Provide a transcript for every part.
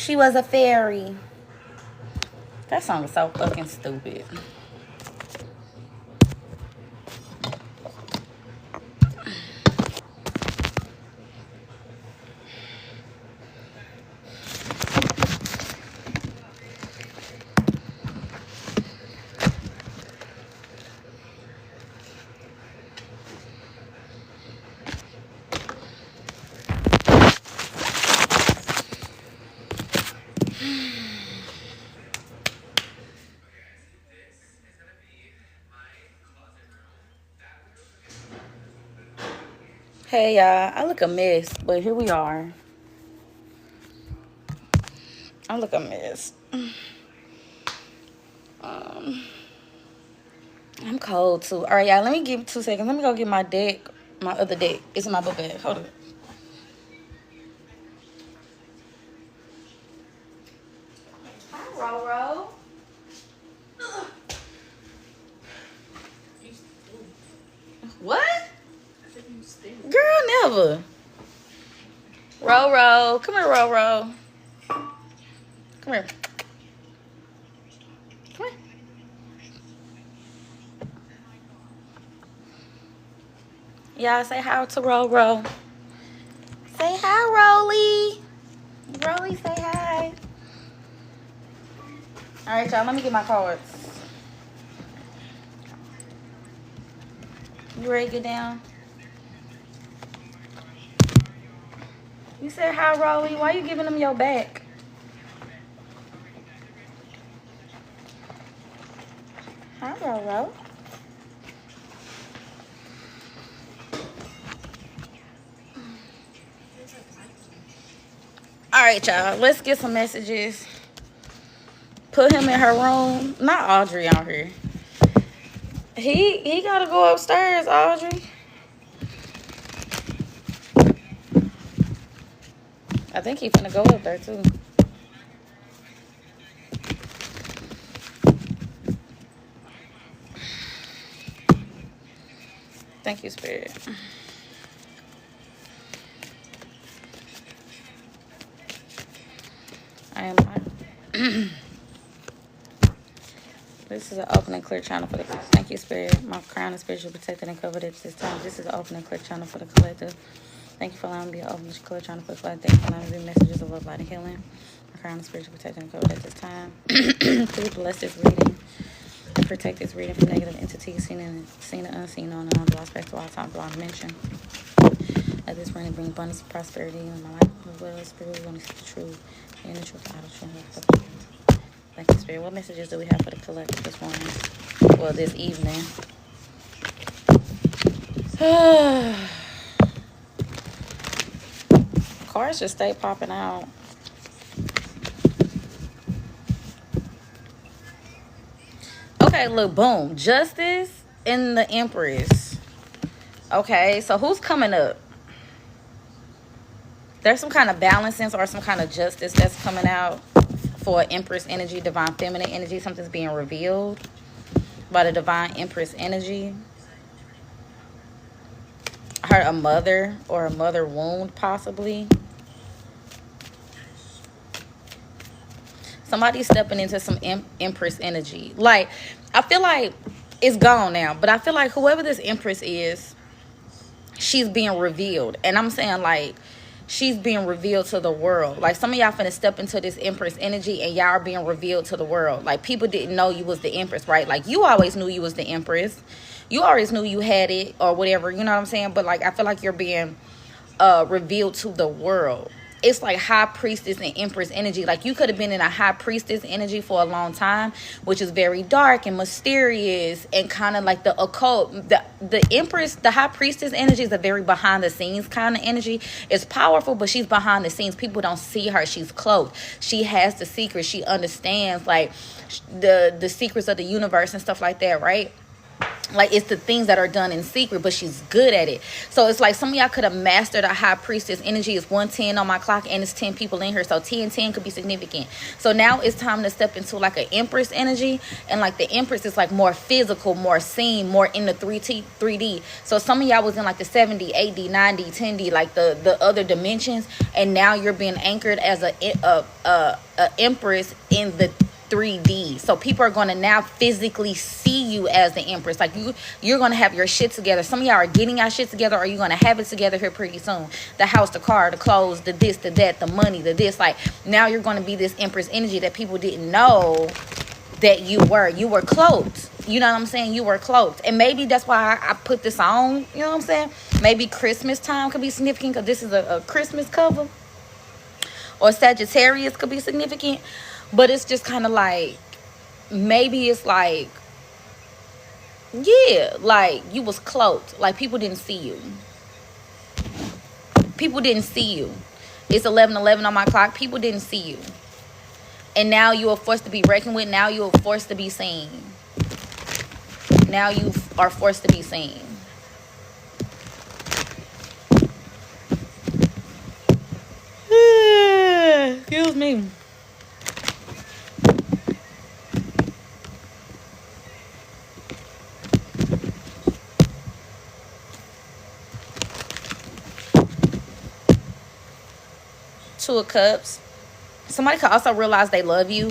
She was a fairy. That song is so fucking stupid. Hey y'all, I look a mess, but here we are. I look a mess. I'm cold too. All right, y'all, let me give 2 seconds. Let me go get my deck, my other deck. It's in my book bag. Hold on. Hi, Roro. What? Girl, never. Roro. Come here, Roro. Come here. Come here. Y'all say hi to Roro. Say hi, Rolly. Rolly, say hi. All right, y'all, let me get my cards. You ready to get down? You said hi, Rolly. Why you giving them your back? Hi, Roro. All right, y'all. Let's get some messages. Put him in her room. Not Audrey out here. He gotta go upstairs, Audrey. I think he finna go up there too. Thank you, Spirit. I am not. This is an open and clear channel for the collective. Thank you, Spirit. My crown is spiritually protected and covered at this time. This is an open and clear channel for the collective. Thank you for allowing me to be an open and clear channel for the collective. Thank you for allowing me to be messages of love, light, and healing. My crown is spiritually protected and covered at this time. Please bless this reading and protect this reading from negative entities seen and unseen, known and unlost, back to all time, beyond dimension. Let this reading bring abundance of prosperity in my life as well as spirit. We want to see the truth and the truth out of truth. Thank you, Spirit. What messages do we have for the collective this morning? Well, this evening. Cards just stay popping out. Okay, look, boom. Justice and the Empress. Okay, so who's coming up? There's some kind of balancing or some kind of justice that's coming out for Empress energy, divine feminine energy. Something's being revealed by the divine Empress energy. A mother or a mother wound, possibly. Somebody's stepping into some Empress energy. Like, I feel like it's gone now, but I feel like whoever this Empress is, she's being revealed. And I'm saying, like, she's being revealed to the world. Like, some of y'all finna step into this Empress energy and y'all are being revealed to the world. Like, people didn't know you was the Empress, right? Like, you always knew you was the Empress. You always knew you had it or whatever, you know what I'm saying? But, like, I feel like you're being revealed to the world. It's like high priestess and Empress energy. Like, you could have been in a high priestess energy for a long time, which is very dark and mysterious and kind of like the occult. The Empress, the high priestess energy is a very behind the scenes kind of energy. It's powerful, but she's behind the scenes. People don't see her. She's cloaked. She has the secrets. She understands, like, the secrets of the universe and stuff like that, right? Like, it's the things that are done in secret, but she's good at it. So it's like some of y'all could have mastered a high priestess energy. Is 110 on my clock, and it's 10 people in here, so 10 could be significant. So now it's time to step into like an empress energy, and like the empress is like more physical, more seen, more in the 3D. So some of y'all was in like the 70, 80, 90, 10D, like the other dimensions, and now you're being anchored as a empress in the 3D. So people are going to now physically see you as the empress. Like you're going to have your shit together. Some of y'all are getting your shit together, or you're going to have it together here pretty soon. The house, the car, the clothes, the this, the that, the money, the this. Like now you're going to be this empress energy that people didn't know that you were. You were cloaked. You know what I'm saying? You were cloaked. And maybe that's why I put this on. You know what I'm saying? Maybe Christmas time could be significant, because this is a Christmas cover. Or Sagittarius could be significant. But it's just kind of like, maybe it's like, yeah, like you was cloaked. Like people didn't see you. People didn't see you. It's 11:11 on my clock. People didn't see you. And now you are forced to be reckoned with. Now you are forced to be seen. Now you are forced to be seen. Excuse me. Two of Cups. Somebody could also realize they love you,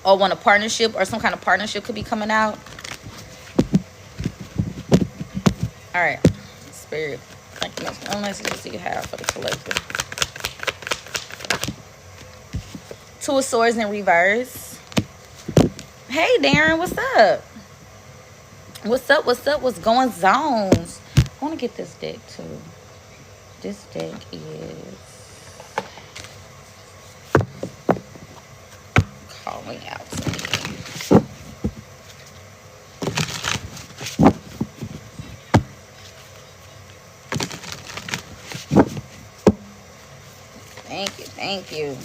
or want a partnership, or some kind of partnership could be coming out. All right, Spirit, thank you. One message you have for the collective. Two of Swords in reverse. Hey Darren, what's up? What's up? What's up? What's going zones? I want to get this deck too. This deck is calling out to me. Thank you, thank you.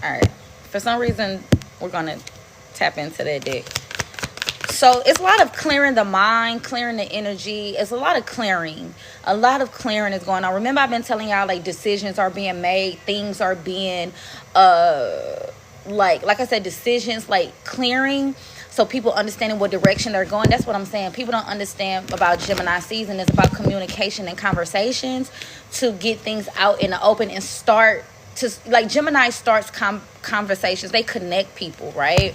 All right, for some reason we're gonna tap into that deck. So it's a lot of clearing the mind, clearing the energy. It's a lot of clearing. A lot of clearing is going on. Remember, I've been telling y'all, like, decisions are being made. Things are being, like I said, decisions, like, clearing. So people understanding what direction they're going. That's what I'm saying. People don't understand about Gemini season. It's about communication and conversations to get things out in the open and start to, like, Gemini starts conversations. They connect people, right?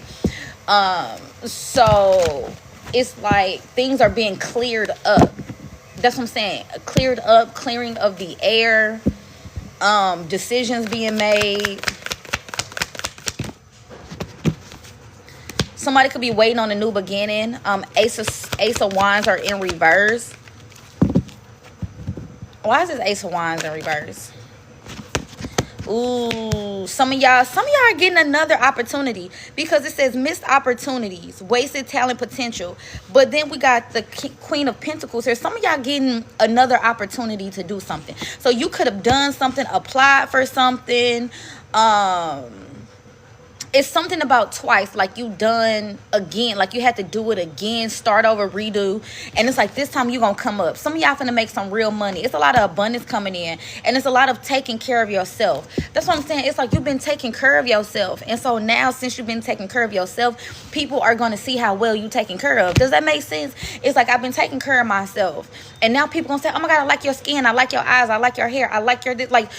So it's like things are being cleared up. That's what I'm saying. Cleared up, clearing of the air, decisions being made. Somebody could be waiting on a new beginning. Ace of Wands are in reverse. Why is this Ace of Wands in reverse? Ooh, some of y'all are getting another opportunity, because it says missed opportunities, wasted talent, potential. But then we got the Queen of Pentacles here. Some of y'all getting another opportunity to do something. So you could have done something, applied for something. It's something about twice, like you done again, like you had to do it again, start over, redo. And it's like this time you're going to come up. Some of y'all finna make some real money. It's a lot of abundance coming in. And it's a lot of taking care of yourself. That's what I'm saying. It's like you've been taking care of yourself. And so now, since you've been taking care of yourself, people are going to see how well you taking care of. Does that make sense? It's like I've been taking care of myself. And now people going to say, oh my God, I like your skin. I like your eyes. I like your hair. I like your, like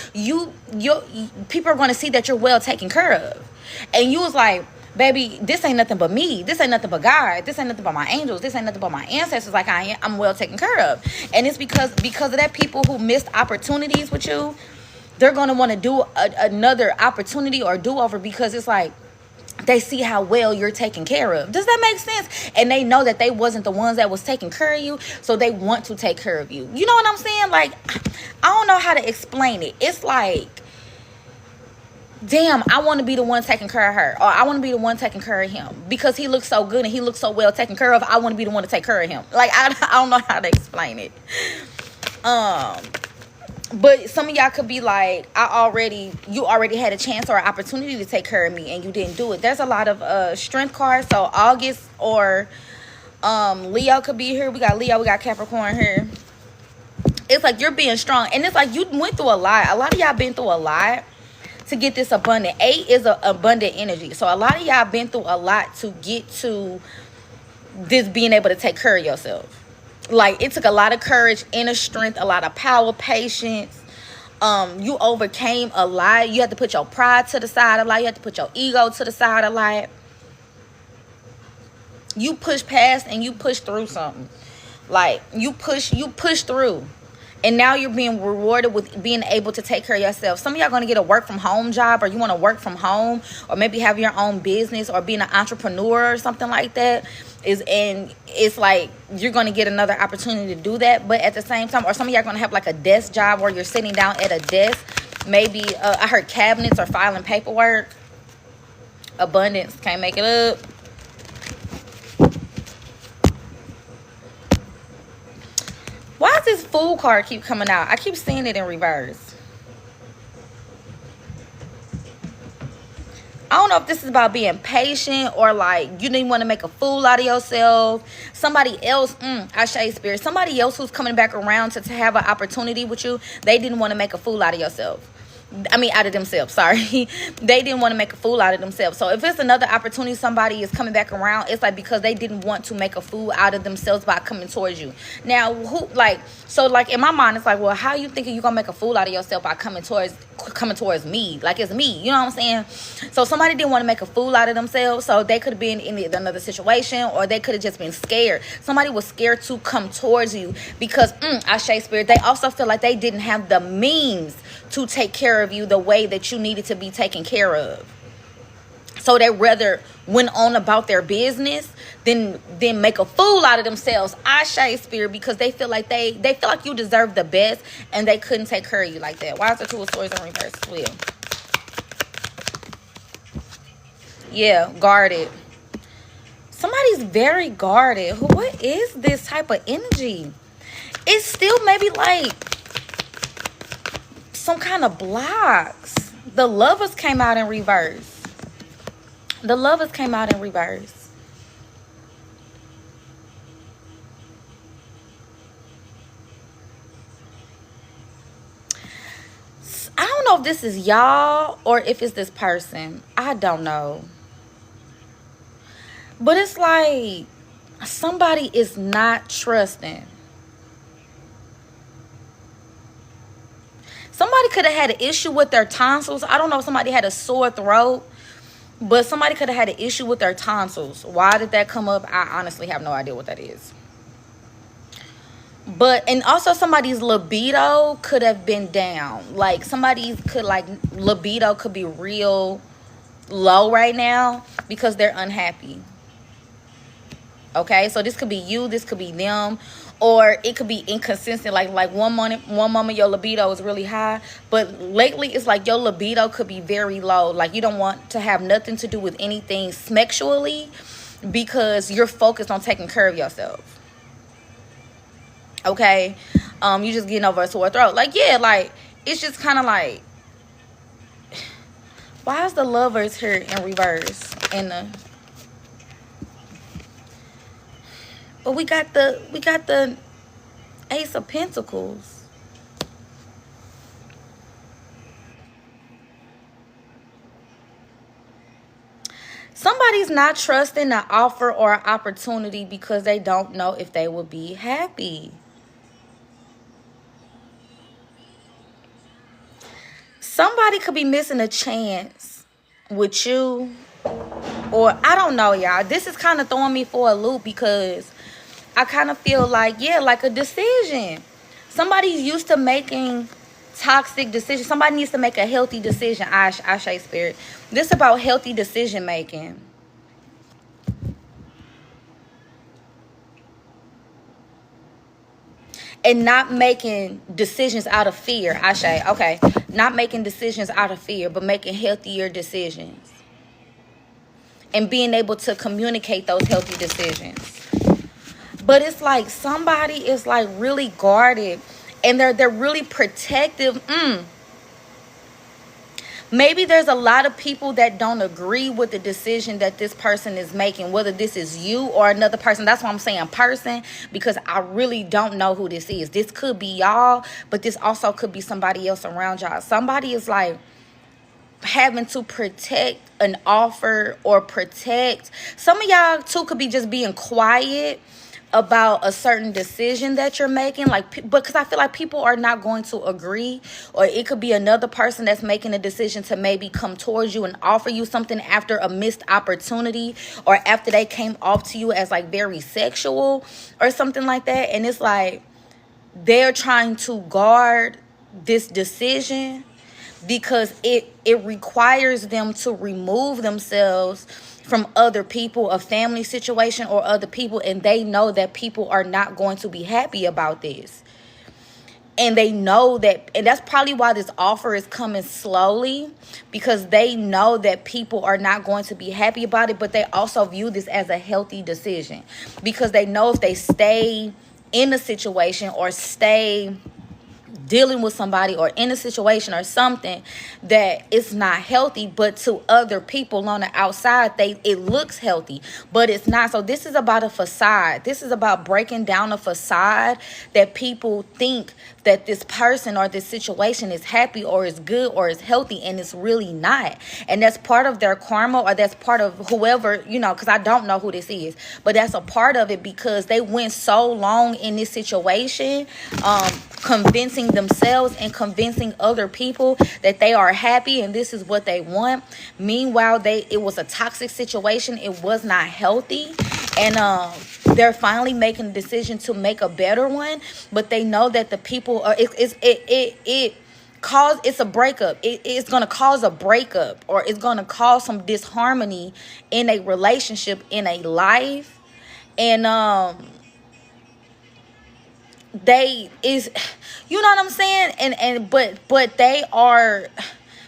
people are going to see that you're well taken care of. And you was like, baby, this ain't nothing but me. This ain't nothing but God. This ain't nothing but my angels. This ain't nothing but my ancestors. Like I'm well taken care of. And it's because of that, people who missed opportunities with you, they're going to want to do another opportunity or do-over, because it's like they see how well you're taken care of. Does that make sense? And they know that they wasn't the ones that was taking care of you, so they want to take care of you. You know what I'm saying? Like, I don't know how to explain it. It's like damn, I want to be the one taking care of her, or I want to be the one taking care of him because he looks so good and he looks so well taken care of. I want to be the one to take care of him. Like, I don't know how to explain it. But some of y'all could be like, you already had a chance or an opportunity to take care of me and you didn't do it. There's a lot of strength cards. So August or Leo could be here. We got Leo, we got Capricorn here. It's like you're being strong, and it's like you went through a lot. A lot of y'all been through a lot to get this abundant. 8 is an abundant energy. So a lot of y'all been through a lot to get to this being able to take care of yourself. Like, it took a lot of courage, inner strength, a lot of power, patience. You overcame a lot. You had to put your pride to the side a lot. You had to put your ego to the side a lot. You push past and you push through something. Like, you push through. And now you're being rewarded with being able to take care of yourself. Some of y'all going to get a work from home job, or you want to work from home, or maybe have your own business, or being an entrepreneur or something like that. And it's like you're going to get another opportunity to do that. But at the same time, or some of y'all going to have like a desk job where you're sitting down at a desk. Maybe I heard cabinets or filing paperwork. Abundance. Can't make it up. Why does this Fool card keep coming out? I keep seeing it in reverse. I don't know if this is about being patient, or like you didn't want to make a fool out of yourself. Somebody else, I say spirit, somebody else who's coming back around to have an opportunity with you, they didn't want to make a fool out of yourself. Out of themselves, sorry. They didn't want to make a fool out of themselves. So if it's another opportunity, somebody is coming back around, it's like because they didn't want to make a fool out of themselves by coming towards you. Now, in my mind, it's like, well, how you thinking you're going to make a fool out of yourself by coming towards me? Like, it's me. You know what I'm saying? So somebody didn't want to make a fool out of themselves. So they could have been in another situation, or they could have just been scared. Somebody was scared to come towards you because, I say spirit, they also feel like they didn't have the means to take care of you the way that you needed to be taken care of. So they rather went on about their business than make a fool out of themselves. I say spirit, because they feel like they feel like you deserve the best and they couldn't take care of you like that. Why is the Two of Swords in reverse? Well, yeah, guarded. Somebody's very guarded. What is this type of energy? It's still maybe like some kind of blocks. The Lovers came out in reverse. The Lovers came out in reverse. I don't know if this is y'all or if it's this person. I don't know. But it's like somebody is not trusting. Somebody could have had an issue with their tonsils. I don't know if somebody had a sore throat, but somebody could have had an issue with their tonsils. Why did that come up? I honestly have no idea what that is. And also somebody's libido could have been down. Like, libido could be real low right now because they're unhappy. Okay, so this could be you, this could be them. Or it could be inconsistent. Like one moment your libido is really high, but lately it's like your libido could be very low. Like, you don't want to have nothing to do with anything sexually because you're focused on taking care of yourself. Okay, you just getting over a sore throat. Like, yeah, like it's just kind of like, why is the Lovers here in reverse? But we got the Ace of Pentacles. Somebody's not trusting an offer or an opportunity because they don't know if they will be happy. Somebody could be missing a chance with you. Or I don't know, y'all. This is kind of throwing me for a loop because I kind of feel like, yeah, like a decision. Somebody's used to making toxic decisions. Somebody needs to make a healthy decision. I say spirit. This is about healthy decision making. and not making decisions out of fear. I say, okay, not making decisions out of fear, but making healthier decisions and being able to communicate those healthy decisions. But it's like somebody is like really guarded and they're really protective. Maybe there's a lot of people that don't agree with the decision that this person is making, whether this is you or another person. That's why I'm saying person, because I really don't know who this is. This could be y'all, but this also could be somebody else around y'all. Somebody is like having to protect an offer or protect. Some of y'all too could be just being quiet about a certain decision that you're making, like, because I feel like people are not going to agree, or it could be another person that's making a decision to maybe come towards you and offer you something after a missed opportunity, or after they came off to you as like very sexual or something like that. And it's like they're trying to guard this decision because it requires them to remove themselves from other people, a family situation or other people, and they know that people are not going to be happy about this. And they know that, and that's probably why this offer is coming slowly, because they know that people are not going to be happy about it, but they also view this as a healthy decision because they know if they stay in a situation or stay dealing with somebody or in a situation or something, that it's not healthy, but to other people on the outside it looks healthy, but it's not. So this is about a facade. This is about breaking down a facade that people think that this person or this situation is happy or is good or is healthy, and it's really not. And that's part of their karma, or that's part of whoever, because I don't know who this is, but that's a part of it, because they went so long in this situation, convincing themselves and convincing other people that they are happy and this is what they want. Meanwhile, it was a toxic situation. It was not healthy, and they're finally making a decision to make a better one. But they know that the people are it's a breakup. It's gonna cause a breakup, or it's gonna cause some disharmony in a relationship, in a life, and they is, you know what I'm saying, and but they are,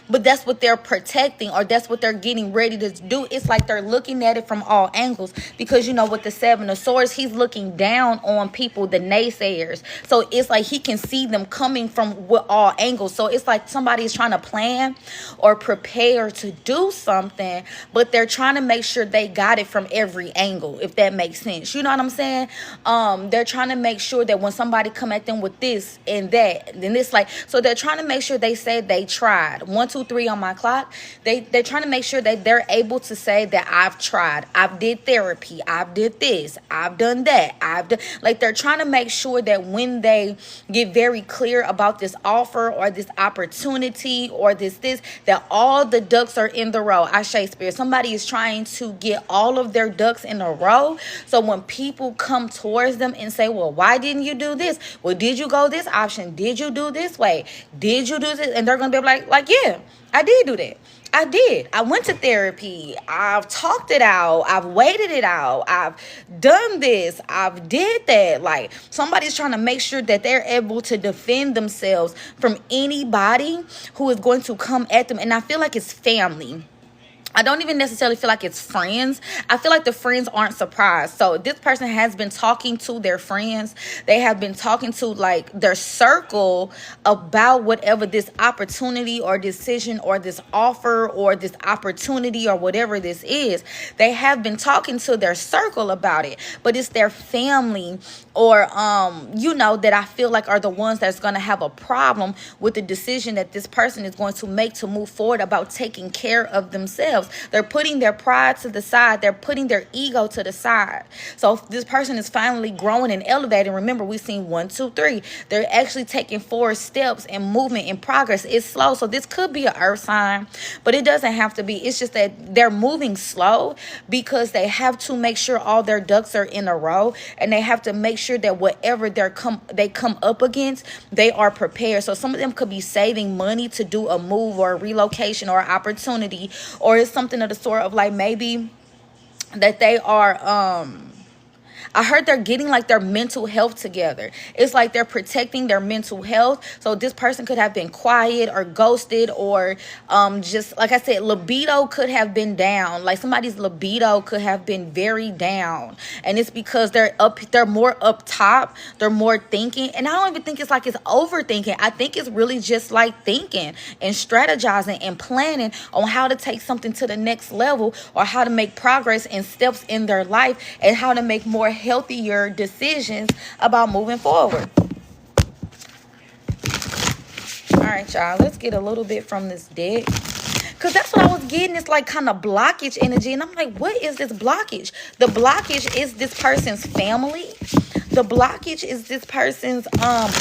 but that's what they're protecting, or that's what they're getting ready to do. It's like they're looking at it from all angles, because with the Seven of Swords, he's looking down on people, the naysayers. So it's like he can see them coming from all angles. So it's like somebody is trying to plan or prepare to do something, but they're trying to make sure they got it from every angle, if that makes sense. You know what I'm saying? They're trying to make sure that when somebody come at them with this and that, then it's like, so they're trying to make sure they say they tried. 1, 2, 3 on my clock. They're trying to make sure that they're able to say that I've tried, I've did therapy, I've did this, I've done that, like they're trying to make sure that when they get very clear about this offer or this opportunity or this, that all the ducks are in the row. I Shakespeare, somebody is trying to get all of their ducks in a row. So when people come towards them and say, well, why didn't you do this? Well, did you go this option? Did you do this way? Did you do this? And they're going to be like, yeah, I did do that. I did. I went to therapy. I've talked it out. I've waited it out. I've done this. I've did that. Like, somebody's trying to make sure that they're able to defend themselves from anybody who is going to come at them. And I feel like it's family. I don't even necessarily feel like it's friends. I feel like the friends aren't surprised. So this person has been talking to their friends. They have been talking to like their circle about whatever this opportunity or decision or this offer or this opportunity or whatever this is. They have been talking to their circle about it, but it's their family or, that I feel like are the ones that's going to have a problem with the decision that this person is going to make to move forward about taking care of themselves. They're putting their pride to the side. They're putting their ego to the side. So if this person is finally growing and elevating, remember, we've seen 1, 2, 3. They're actually taking 4 steps and movement and progress. It's slow. So this could be an earth sign, but it doesn't have to be. It's just that they're moving slow because they have to make sure all their ducks are in a row, and they have to make sure that whatever they come up against, they are prepared. So some of them could be saving money to do a move or a relocation or opportunity, or it's something of the sort of like maybe that they are I heard they're getting like their mental health together. It's like they're protecting their mental health. So this person could have been quiet or ghosted, or just like I said, libido could have been down. Like somebody's libido could have been very down, and it's because they're more up top, they're more thinking. And I don't even think it's like it's overthinking. I think it's really just like thinking and strategizing and planning on how to take something to the next level, or how to make progress and steps in their life, and how to make more healthier decisions about moving forward. All right, y'all, let's get a little bit from this deck, because that's what I was getting. It's like kind of blockage energy. And I'm like, what is this blockage? The blockage is this person's family. The blockage is this person's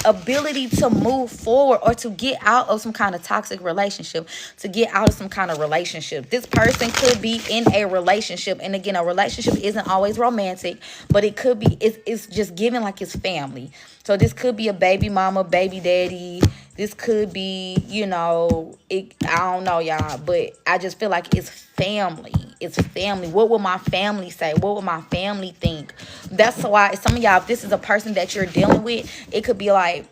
ability to move forward, or to get out of some kind of toxic relationship, to get out of some kind of relationship. This person could be in a relationship. And again, a relationship isn't always romantic, but it could be, it's just given like it's family. So this could be a baby mama, baby daddy. This could be, you know, I don't know, y'all, but I just feel like it's family. It's family. What will my family say? What will my family think? That's why some of y'all, if this is a person that you're dealing with, it could be like,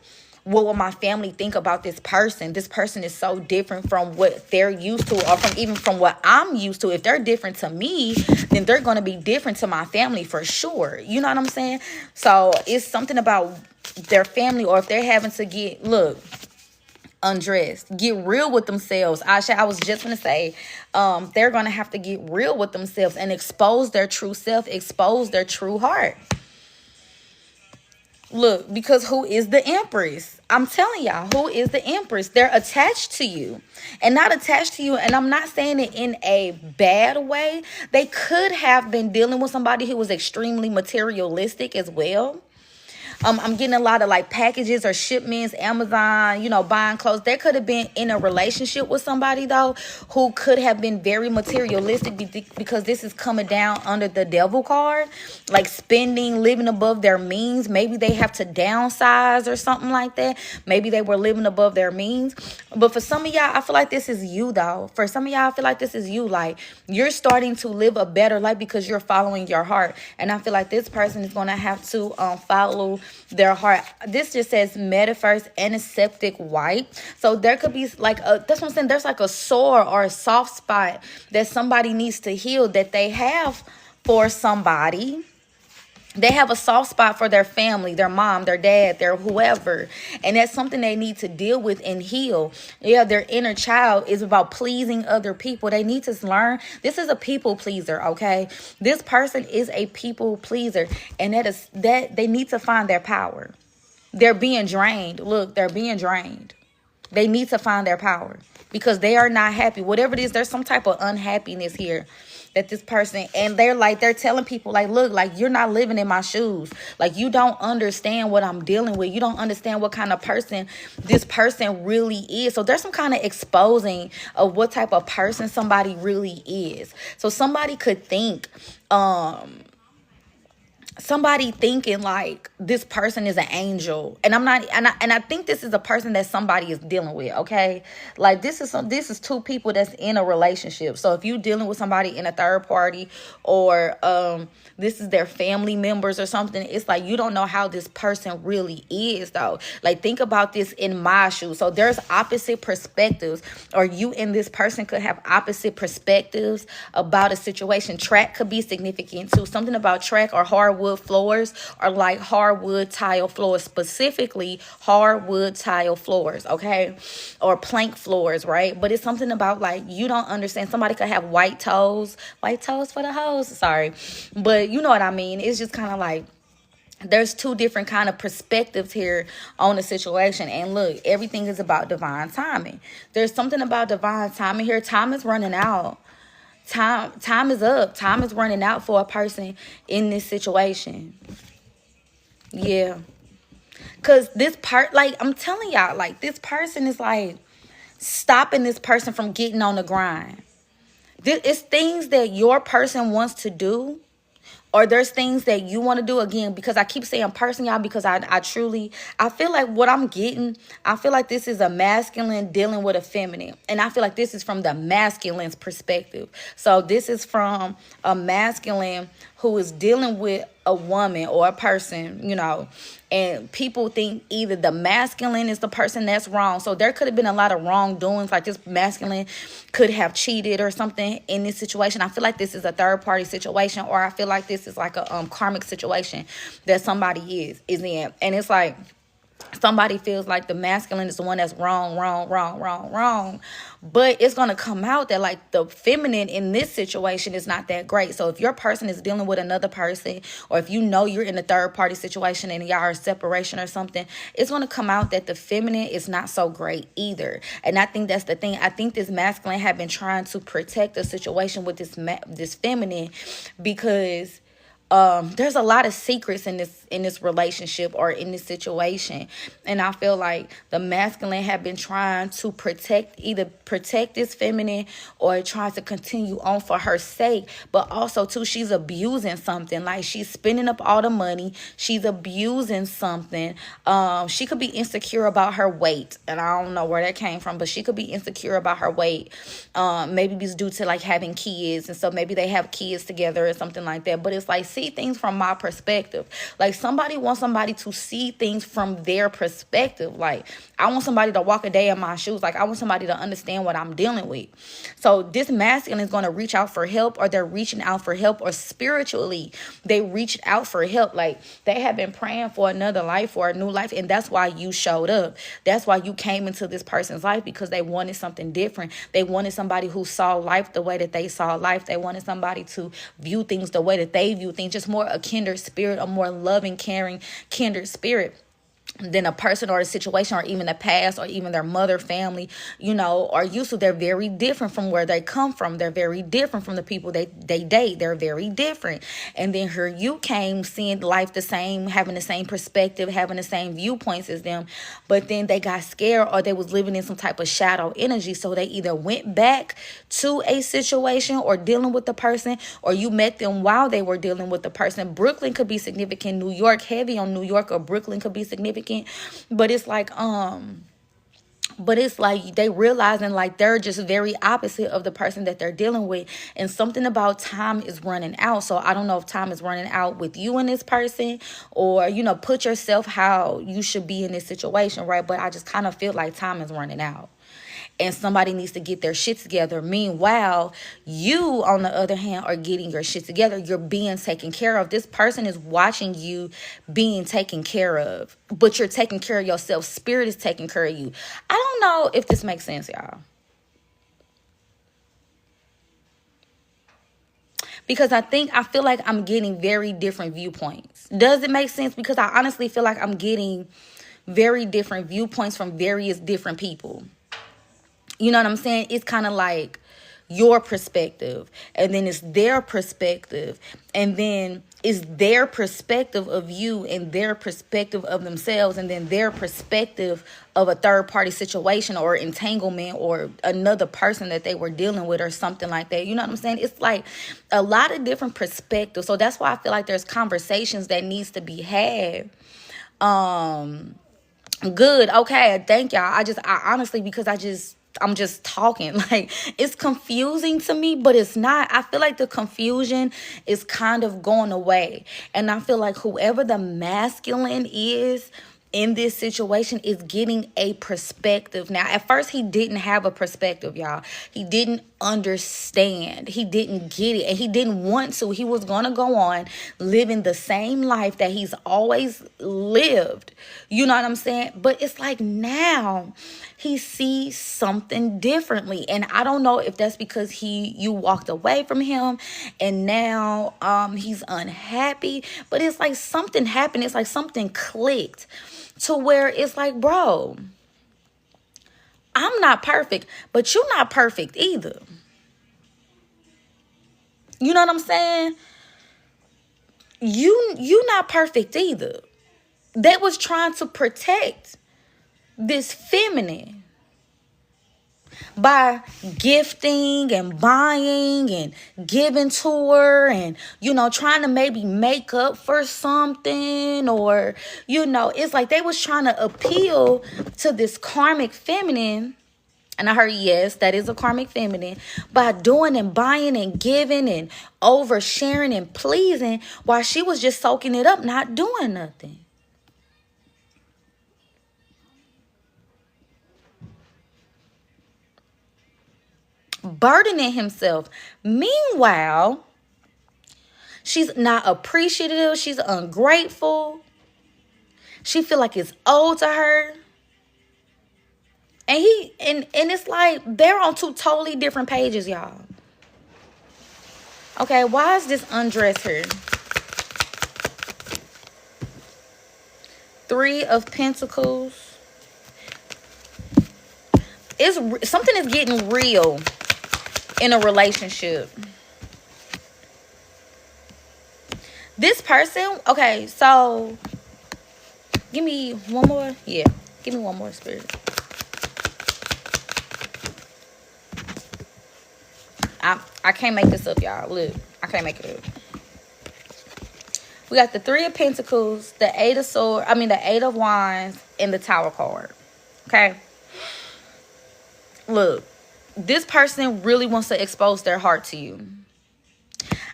what will my family think about this person? This person is so different from what they're used to, or from even from what I'm used to. If they're different to me, then they're going to be different to my family for sure. You know what I'm saying? So it's something about their family, or if they're having to undressed, get real with themselves. I was just going to say, they're going to have to get real with themselves and expose their true self, expose their true heart. Look, because who is the Empress? I'm telling y'all, who is the Empress? They're attached to you, and not attached to you. And I'm not saying it in a bad way. They could have been dealing with somebody who was extremely materialistic as well. I'm getting a lot of like packages or shipments, Amazon, you know, buying clothes. They could have been in a relationship with somebody, though, who could have been very materialistic, because this is coming down under the devil card, like spending, living above their means. Maybe they have to downsize or something like that. Maybe they were living above their means. But for some of y'all, I feel like this is you, though. For some of y'all, I feel like this is you. Like, you're starting to live a better life because you're following your heart. And I feel like this person is going to have to follow their heart. This just says metaverse antiseptic white. So there could be like that's what I'm saying. There's like a sore or a soft spot that somebody needs to heal, that they have for somebody. They have a soft spot for their family, their mom, their dad, their whoever. And that's something they need to deal with and heal. Yeah, their inner child is about pleasing other people. They need to learn. This is a people pleaser, okay? This person is a people pleaser. And that they need to find their power. They're being drained. Look, they're being drained. They need to find their power, because they are not happy. Whatever it is, there's some type of unhappiness here that this person, and they're telling people like, look, like, you're not living in my shoes. Like, you don't understand what I'm dealing with. You don't understand what kind of person this person really is. So there's some kind of exposing of what type of person somebody really is. So somebody could think, somebody thinking like this person is an angel, and I'm not, and I think this is a person that somebody is dealing with, okay? Like, this is two people that's in a relationship. So if you're dealing with somebody in a third party, or this is their family members or something, it's like you don't know how this person really is, though. Like, think about this in my shoes. So there's opposite perspectives, or you and this person could have opposite perspectives about a situation. Track could be significant too. Something about track or hardwood floors, or like hardwood tile floors, specifically hardwood tile floors, okay? Or plank floors, right? But it's something about like, you don't understand. Somebody could have white toes for the hoes, sorry, but you know what I mean. It's just kind of like, there's two different kind of perspectives here on the situation. And look, everything is about divine timing. There's something about divine timing here. Time is running out. Time is up. Time is running out for a person in this situation. Yeah. Because this part, like, I'm telling y'all, like, this person is like stopping this person from getting on the grind. It's things that your person wants to do, or there's things that you want to do. Again, because I keep saying person, y'all, because I truly, I feel like what I'm getting, I feel like this is a masculine dealing with a feminine, and I feel like this is from the masculine's perspective. So this is from a masculine who is dealing with a woman or a person, and people think either the masculine is the person that's wrong. So there could have been a lot of wrongdoings, like this masculine could have cheated or something in this situation. I feel like this is a third party situation, or I feel like this is like a karmic situation that somebody is in, and it's like somebody feels like the masculine is the one that's wrong, wrong, wrong, wrong, wrong. But it's going to come out that like the feminine in this situation is not that great. So if your person is dealing with another person, or if you're in a third party situation and y'all are in separation or something, it's going to come out that the feminine is not so great either. And I think that's the thing. I think this masculine have been trying to protect the situation with this feminine, because there's a lot of secrets in this relationship or in this situation, and I feel like the masculine have been trying to protect this feminine, or try to continue on for her sake. But also too, she's abusing something. Like, she's spending up all the money, she's abusing something. She could be insecure about her weight, and I don't know where that came from, but she could be insecure about her weight. Maybe it's due to like having kids, and so maybe they have kids together or something like that. But it's like, see things from my perspective. Like, somebody wants somebody to see things from their perspective. Like, I want somebody to walk a day in my shoes. Like, I want somebody to understand what I'm dealing with. So this masculine is going to reach out for help, or they're reaching out for help, or spiritually they reached out for help. Like, they have been praying for another life or a new life, and that's why you showed up. That's why you came into this person's life, because they wanted something different. They wanted somebody who saw life the way that they saw life. They wanted somebody to view things the way that they view things, just more a kindred spirit, a more loving, caring, kindred spirit than a person or a situation or even a past or even their mother family, are used to. They're very different from where they come from. They're very different from the people they date. They're very different. And then here you came, seeing life the same, having the same perspective, having the same viewpoints as them. But then they got scared, or they was living in some type of shadow energy. So they either went back to a situation or dealing with the person, or you met them while they were dealing with the person. Brooklyn could be significant. New York, heavy on New York, or Brooklyn could be significant. But it's like they realizing like they're just very opposite of the person that they're dealing with, and something about time is running out. So I don't know if time is running out with you and this person, or put yourself how you should be in this situation, right? But I just kind of feel like time is running out, and somebody needs to get their shit together. Meanwhile, you, on the other hand, are getting your shit together. You're being taken care of. This person is watching you being taken care of, but you're taking care of yourself. Spirit is taking care of you. I don't know if this makes sense, y'all. Because I feel like I'm getting very different viewpoints. Does it make sense? Because I honestly feel like I'm getting very different viewpoints from various different people. You know what I'm saying? It's kind of like your perspective, and then it's their perspective, and then it's their perspective of you, and their perspective of themselves, and then their perspective of a third party situation or entanglement or another person that they were dealing with or something like that. You know what I'm saying? It's like a lot of different perspectives. So that's why I feel like there's conversations that needs to be had. Good. Okay. Thank y'all. I honestly, because I'm just talking. Like, it's confusing to me, but it's not. I feel like the confusion is kind of going away. And I feel like whoever the masculine is in this situation is getting a perspective. Now, at first, he didn't have a perspective, y'all. He didn't understand. He didn't get it, and he didn't want to. He was going to go on living the same life that he's always lived. You know what I'm saying? But it's like now he sees something differently, and I don't know if that's because you walked away from him, and now he's unhappy. But it's like something happened. It's like something clicked to where it's like, bro, I'm not perfect, but you're not perfect either. You know what I'm saying? You not perfect either. They was trying to protect this feminine, by gifting and buying and giving to her and, trying to maybe make up for something, or, it's like they was trying to appeal to this karmic feminine. And I heard, yes, that is a karmic feminine, by doing and buying and giving and oversharing and pleasing, while she was just soaking it up, not doing nothing. Burdening himself. Meanwhile, she's not appreciative. She's ungrateful. She feel like it's owed to her. And it's like they're on two totally different pages, y'all. Okay, why is this undress here? 3 of Pentacles. Something is getting real in a relationship. This person, okay, so give me one more. Yeah, give me one more, Spirit. I can't make this up, y'all. Look, I can't make it up. We got the 3 of Pentacles, the 8 of Swords, the 8 of Wands, and the Tower card. Okay? Look, this person really wants to expose their heart to you.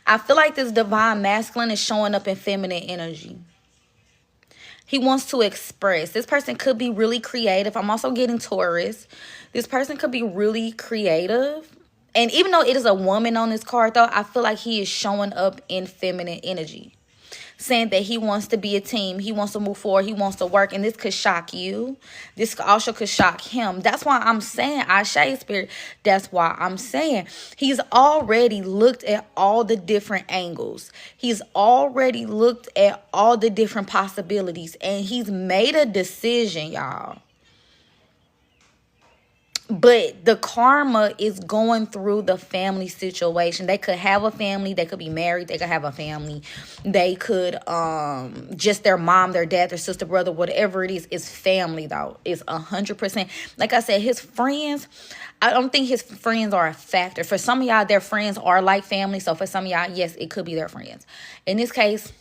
I feel like this divine masculine is showing up in feminine energy. He wants to express. This person could be really creative. I'm also getting Taurus. This person could be really creative. And even though it is a woman on this card, though, I feel like he is showing up in feminine energy, saying that he wants to be a team. He wants to move forward. He wants to work. And this could shock you. This also could shock him. That's why I'm saying, Ashe, Spirit, that's why I'm saying he's already looked at all the different angles. He's already looked at all the different possibilities. And he's made a decision, y'all. But the karma is going through the family situation. They could have a family. They could be married. They could have a family. They could, just their mom, their dad, their sister, brother, whatever it is family, though. It's 100%. Like I said, his friends, I don't think his friends are a factor. For some of y'all, their friends are like family. So for some of y'all, yes, it could be their friends. In this case,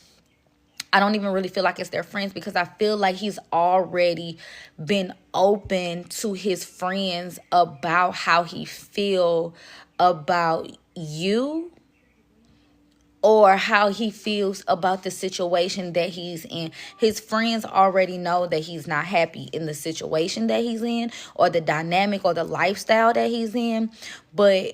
I don't even really feel like it's their friends, because I feel like he's already been open to his friends about how he feel about you, or how he feels about the situation that he's in. His friends already know that he's not happy in the situation that he's in, or the dynamic or the lifestyle that he's in, but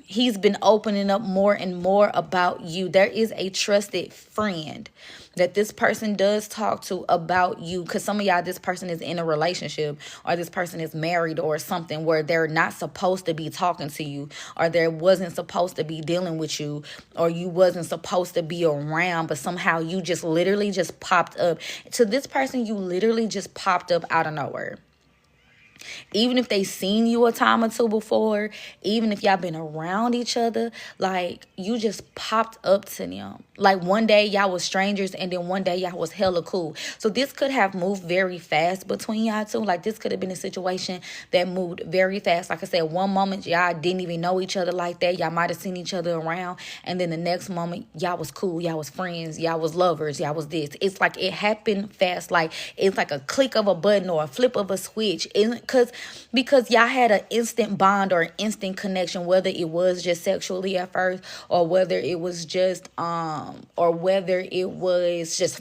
he's been opening up more and more about you. There is a trusted friend that this person does talk to about you, because some of y'all, this person is in a relationship, or this person is married or something, where they're not supposed to be talking to you, or there wasn't supposed to be dealing with you, or you wasn't supposed to be around, but somehow you just literally just popped up. To this person, you literally just popped up out of nowhere. Even if they seen you a time or two before, even if y'all been around each other, like, you just popped up to them. Like, one day y'all was strangers, and then one day y'all was hella cool. So this could have moved very fast between y'all two. Like, this could have been a situation that moved very fast. Like I said, one moment y'all didn't even know each other like that. Y'all might have seen each other around, and then the next moment y'all was cool, y'all was friends, y'all was lovers, y'all was this. It's like it happened fast. Like, it's like a click of a button or a flip of a switch. Because y'all had an instant bond or an instant connection, whether it was just sexually at first, or whether it was just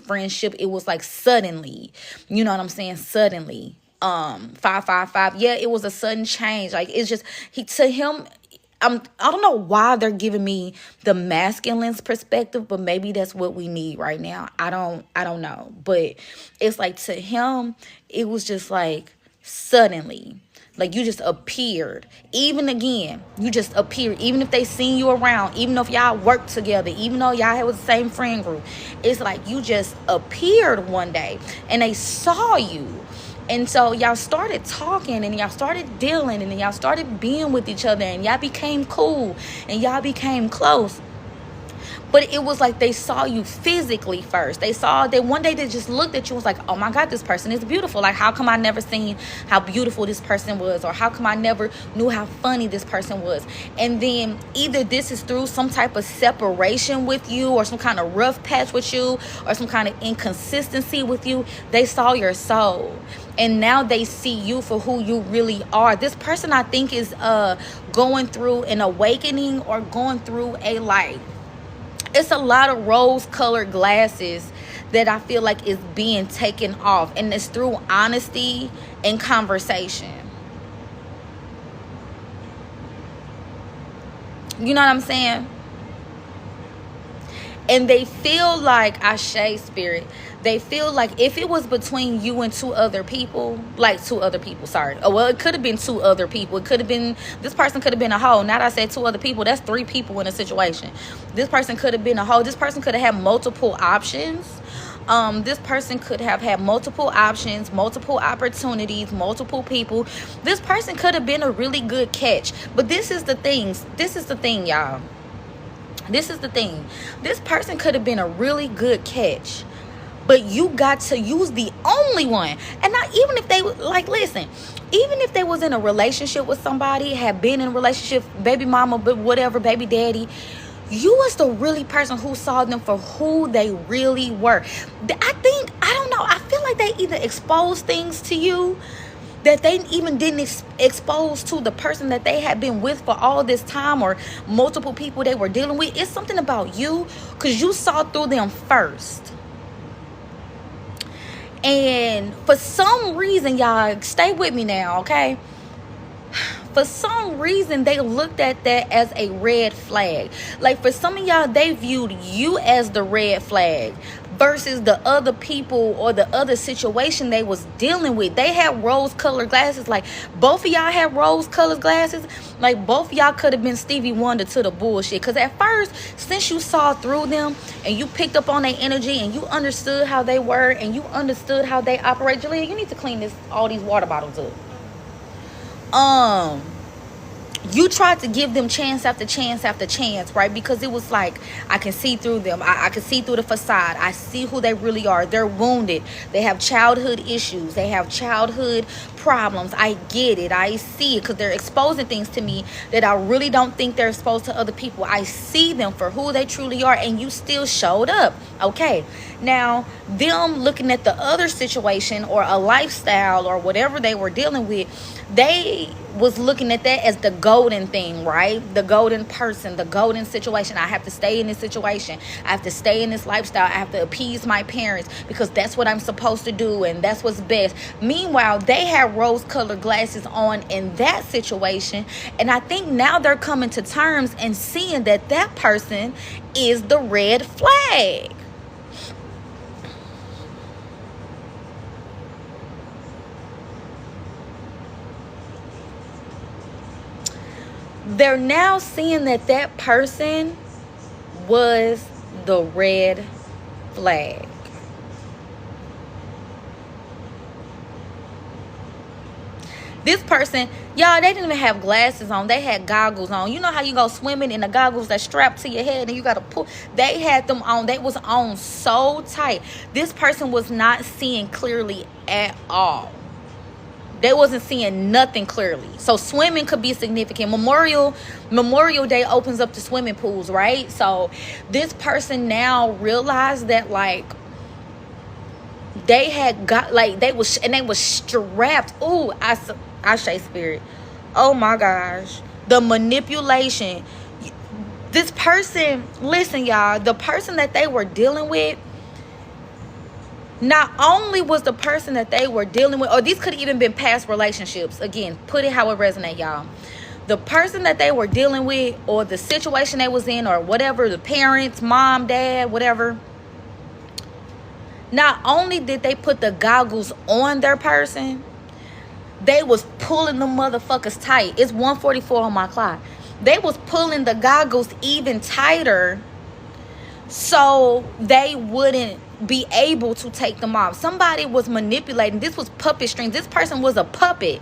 friendship. It was like suddenly, you know what I'm saying? Suddenly, 555. Yeah, it was a sudden change. Like, it's just to him. I don't know why they're giving me the masculine's perspective, but maybe that's what we need right now. I don't know, but it's like, to him, it was just like suddenly, like, you just appeared. Even again, you just appeared. Even if they seen you around, even if y'all worked together, even though y'all had the same friend group, it's like you just appeared one day and they saw you. And so y'all started talking, and y'all started dealing, and then y'all started being with each other, and y'all became cool, and y'all became close. But it was like they saw you physically first. They saw that one day they just looked at you and was like, oh my God, this person is beautiful. Like, how come I never seen how beautiful this person was? Or how come I never knew how funny this person was? And then either this is through some type of separation with you, or some kind of rough patch with you, or some kind of inconsistency with you. They saw your soul. And now they see you for who you really are. This person, I think, is going through an awakening, or going through a light. It's a lot of rose-colored glasses that I feel like is being taken off. And it's through honesty and conversation. You know what I'm saying? And they feel like, Ashe spirit, they feel like if it was between you and two other people, sorry. Oh, well, it could have been two other people. It could have been, this person could have been a hoe. Now that I said two other people, that's three people in a situation. This person could have been a hoe. This person could have had multiple options. This person could have had multiple options, multiple opportunities, multiple people. This person could have been a really good catch. But this is the thing, y'all. This is the thing. This person could have been a really good catch, but you got to use the only one. And not even if they, like, listen, even if they was in a relationship with somebody, had been in a relationship, baby mama, but whatever, baby daddy, you was the really person who saw them for who they really were. I don't know, I feel like they either exposed things to you that they even didn't expose to the person that they had been with for all this time, or multiple people they were dealing with. It's something about you, because you saw through them first. And for some reason, y'all, stay with me now, okay? For some reason, they looked at that as a red flag. Like, for some of y'all, they viewed you as the red flag versus the other people or the other situation they was dealing with. They had rose-colored glasses. Like, both of y'all had rose-colored glasses. Like, both of y'all could have been Stevie Wonder to the bullshit. Because at first, since you saw through them and you picked up on their energy and you understood how they were and you understood how they operate, Jalea, you need to clean all these water bottles up. You tried to give them chance after chance after chance, right? Because it was like, I can see through them. I can see through the facade. I see who they really are. They're wounded. They have childhood issues. They have childhood problems. I get it. I see it, because they're exposing things to me that I really don't think they're exposed to other people. I see them for who they truly are, and you still showed up. Okay. Now, them looking at the other situation or a lifestyle or whatever they were dealing with, they was looking at that as the golden thing, right? The golden person, the golden situation. I have to stay in this situation. I have to stay in this lifestyle. I have to appease my parents because that's what I'm supposed to do and that's what's best. Meanwhile, they have rose-colored glasses on in that situation. And I think now they're coming to terms and seeing that that person is the red flag. They're now seeing that that person was the red flag. This person, y'all, they didn't even have glasses on. They had goggles on. You know how you go swimming and the goggles that strap to your head and you got to pull? They had them on. They was on so tight. This person was not seeing clearly at all. They wasn't seeing nothing clearly. So swimming could be significant. Memorial Day opens up the swimming pools, right? So this person now realized that, like, they had got, like, they was strapped. Ooh, I say spirit. Oh my gosh. The manipulation. This person, listen, y'all, the person that they were dealing with, not only was the person that they were dealing with, or these could have even been past relationships. Again, put it how it resonates, y'all. The person that they were dealing with, or the situation they was in, or whatever, the parents, mom, dad, whatever. Not only did they put the goggles on their person, they was pulling the motherfuckers tight. It's 1:44 on my clock. They was pulling the goggles even tighter so they wouldn't be able to take them off. Somebody was manipulating. This was puppet strings. This person was a puppet.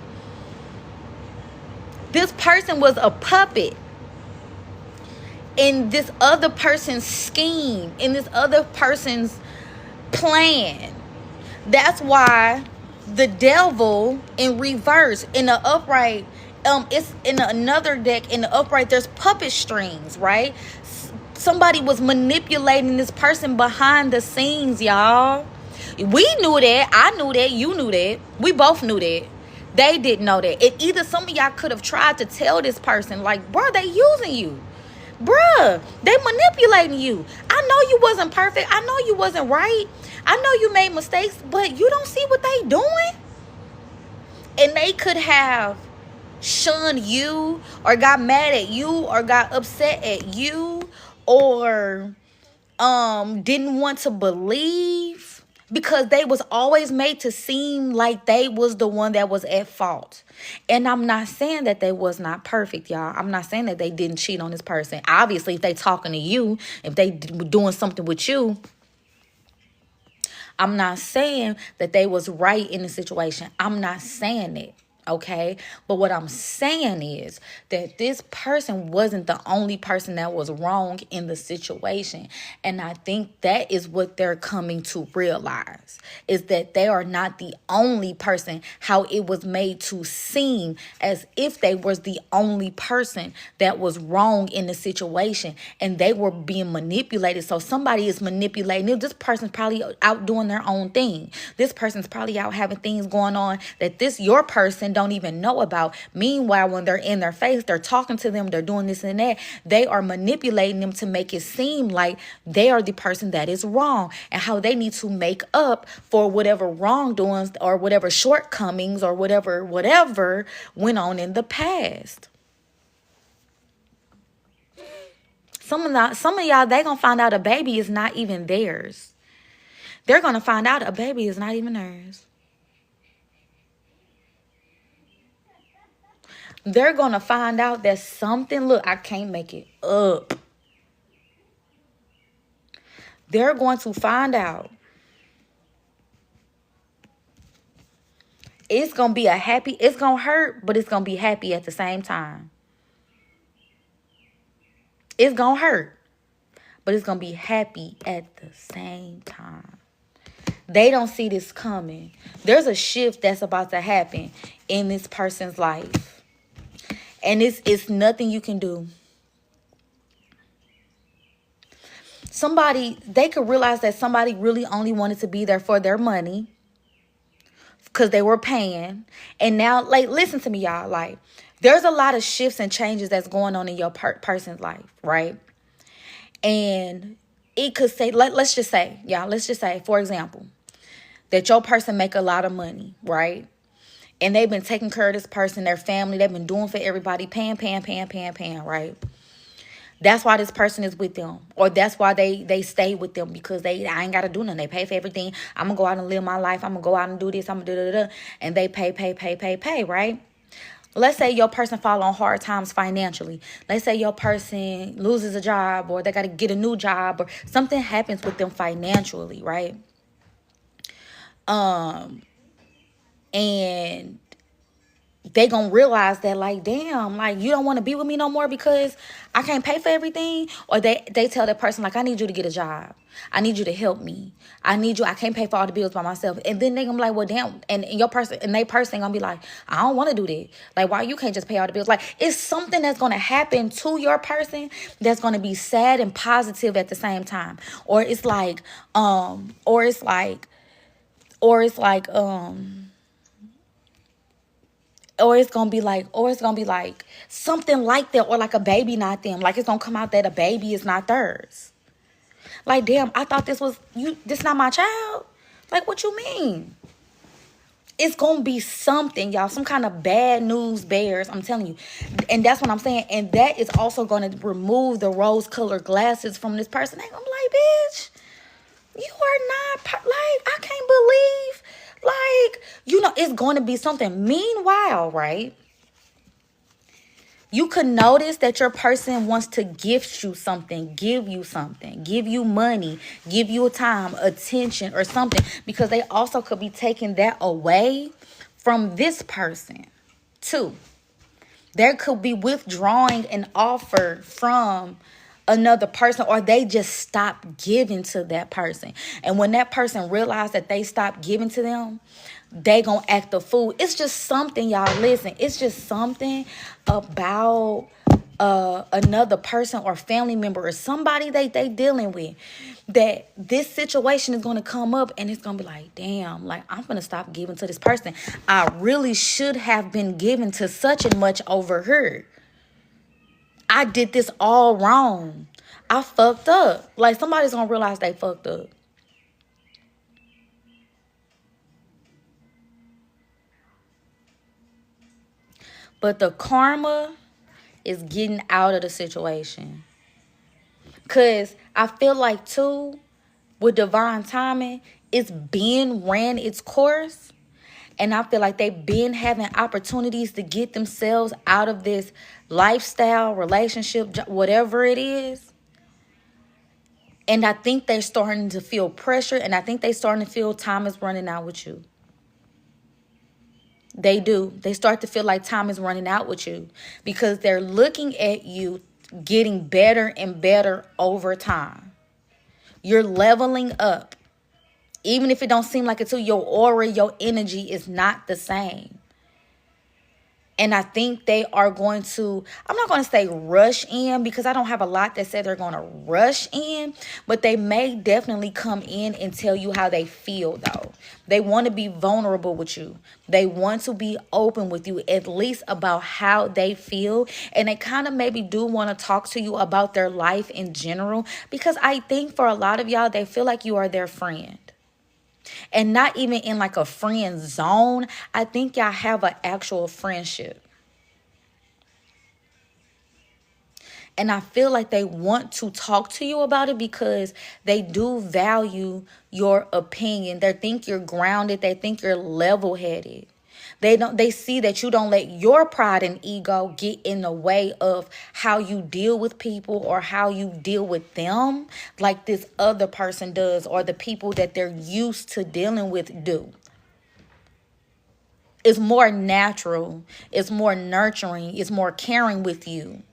This person was a puppet. in this other person's scheme, in this other person's plan. That's why the devil in reverse, in the upright, it's in another deck. In the upright, there's puppet strings, right? Somebody was manipulating this person behind the scenes, y'all. We knew that. I knew that. You knew that. We both knew that. They didn't know that. And either some of y'all could have tried to tell this person, like, bro, they using you. Bruh, they manipulating you. I know you wasn't perfect. I know you wasn't right. I know you made mistakes, but you don't see what they doing? And they could have shunned you, or got mad at you, or got upset at you, or didn't want to believe, because they was always made to seem like they was the one that was at fault. And I'm not saying that they was not perfect, y'all. I'm not saying that they didn't cheat on this person. Obviously, if they talking to you, if they were doing something with you, I'm not saying that they was right in the situation. I'm not saying it. Okay, but what I'm saying is that this person wasn't the only person that was wrong in the situation. And I think that is what they're coming to realize, is that they are not the only person, how it was made to seem as if they was the only person that was wrong in the situation, and they were being manipulated. So somebody is manipulating them. This person's probably out doing their own thing. This person's probably out having things going on that your person don't even know about. Meanwhile, when they're in their face, they're talking to them, they're doing this and that. They are manipulating them to make it seem like they are the person that is wrong, and how they need to make up for whatever wrongdoings or whatever shortcomings or whatever went on in the past. Some of y'all, they gonna find out a baby is not even theirs. They're gonna find out a baby is not even theirs. They're going to find out that something, look, I can't make it up. They're going to find out. It's going to be it's going to hurt, but it's going to be happy at the same time. It's going to hurt, but it's going to be happy at the same time. They don't see this coming. There's a shift that's about to happen in this person's life. And it's nothing you can do. They could realize that somebody really only wanted to be there for their money, because they were paying. And now, like, listen to me, y'all. Like, there's a lot of shifts and changes that's going on in your person's life, right? And it could say, let's just say, for example, that your person make a lot of money, right? And they've been taking care of this person, their family. They've been doing for everybody, paying, right? That's why this person is with them. Or that's why they stay with them, because I ain't got to do nothing. They pay for everything. I'm going to go out and live my life. I'm going to go out and do this. I'm going to do. And they pay, right? Let's say your person fall on hard times financially. Let's say your person loses a job, or they got to get a new job, or something happens with them financially, right? And they gonna realize that, like, damn, like, you don't want to be with me no more because I can't pay for everything. Or they tell that person, like, I need you to get a job. I need you to help me. I can't pay for all the bills by myself. And then they gonna be like, well, damn. And your person, and they person gonna be like, I don't want to do that. Like, why you can't just pay all the bills? Like, it's something that's gonna happen to your person that's gonna be sad and positive at the same time. Or it's like, or it's gonna be like something like that, or like a baby not them. Like, it's gonna come out that a baby is not theirs. Like, damn, I thought this not my child. Like, what you mean? It's gonna be something, y'all, some kind of bad news bears, I'm telling you. And that's what I'm saying. And that is also gonna remove the rose-colored glasses from this person. They gonna be like, bitch, you are not, like, I can't believe. Like, it's going to be something. Meanwhile, right, you could notice that your person wants to gift you something, give you money, give you time, attention, or something, because they also could be taking that away from this person too. There could be withdrawing an offer from another person, or they just stop giving to that person. And when that person realized that they stopped giving to them, they gonna act a fool. It's just something, y'all, listen, it's just something about another person or family member or somebody they dealing with, that this situation is going to come up and it's going to be like, damn, like, I'm going to stop giving to this person. I really should have been given to such and much over her. I did this all wrong. I fucked up. Like, somebody's going to realize they fucked up. But the karma is getting out of the situation. Because I feel like, too, with divine timing, it's been ran its course. And I feel like they've been having opportunities to get themselves out of this lifestyle, relationship, whatever it is. And I think they're starting to feel pressure. And I think they're starting to feel time is running out with you. They do. They start to feel like time is running out with you. Because they're looking at you getting better and better over time. You're leveling up. Even if it don't seem like it to your aura, your energy is not the same. And I think they are going to, I'm not going to say rush in, because I don't have a lot that say they're going to rush in, but they may definitely come in and tell you how they feel, though. They want to be vulnerable with you. They want to be open with you, at least about how they feel. And they kind of maybe do want to talk to you about their life in general, because I think for a lot of y'all, they feel like you are their friend. And not even in like a friend zone. I think y'all have an actual friendship. And I feel like they want to talk to you about it because they do value your opinion. They think you're grounded. They think you're level-headed. They see that you don't let your pride and ego get in the way of how you deal with people or how you deal with them like this other person does, or the people that they're used to dealing with do. It's more natural. It's more nurturing. It's more caring with you.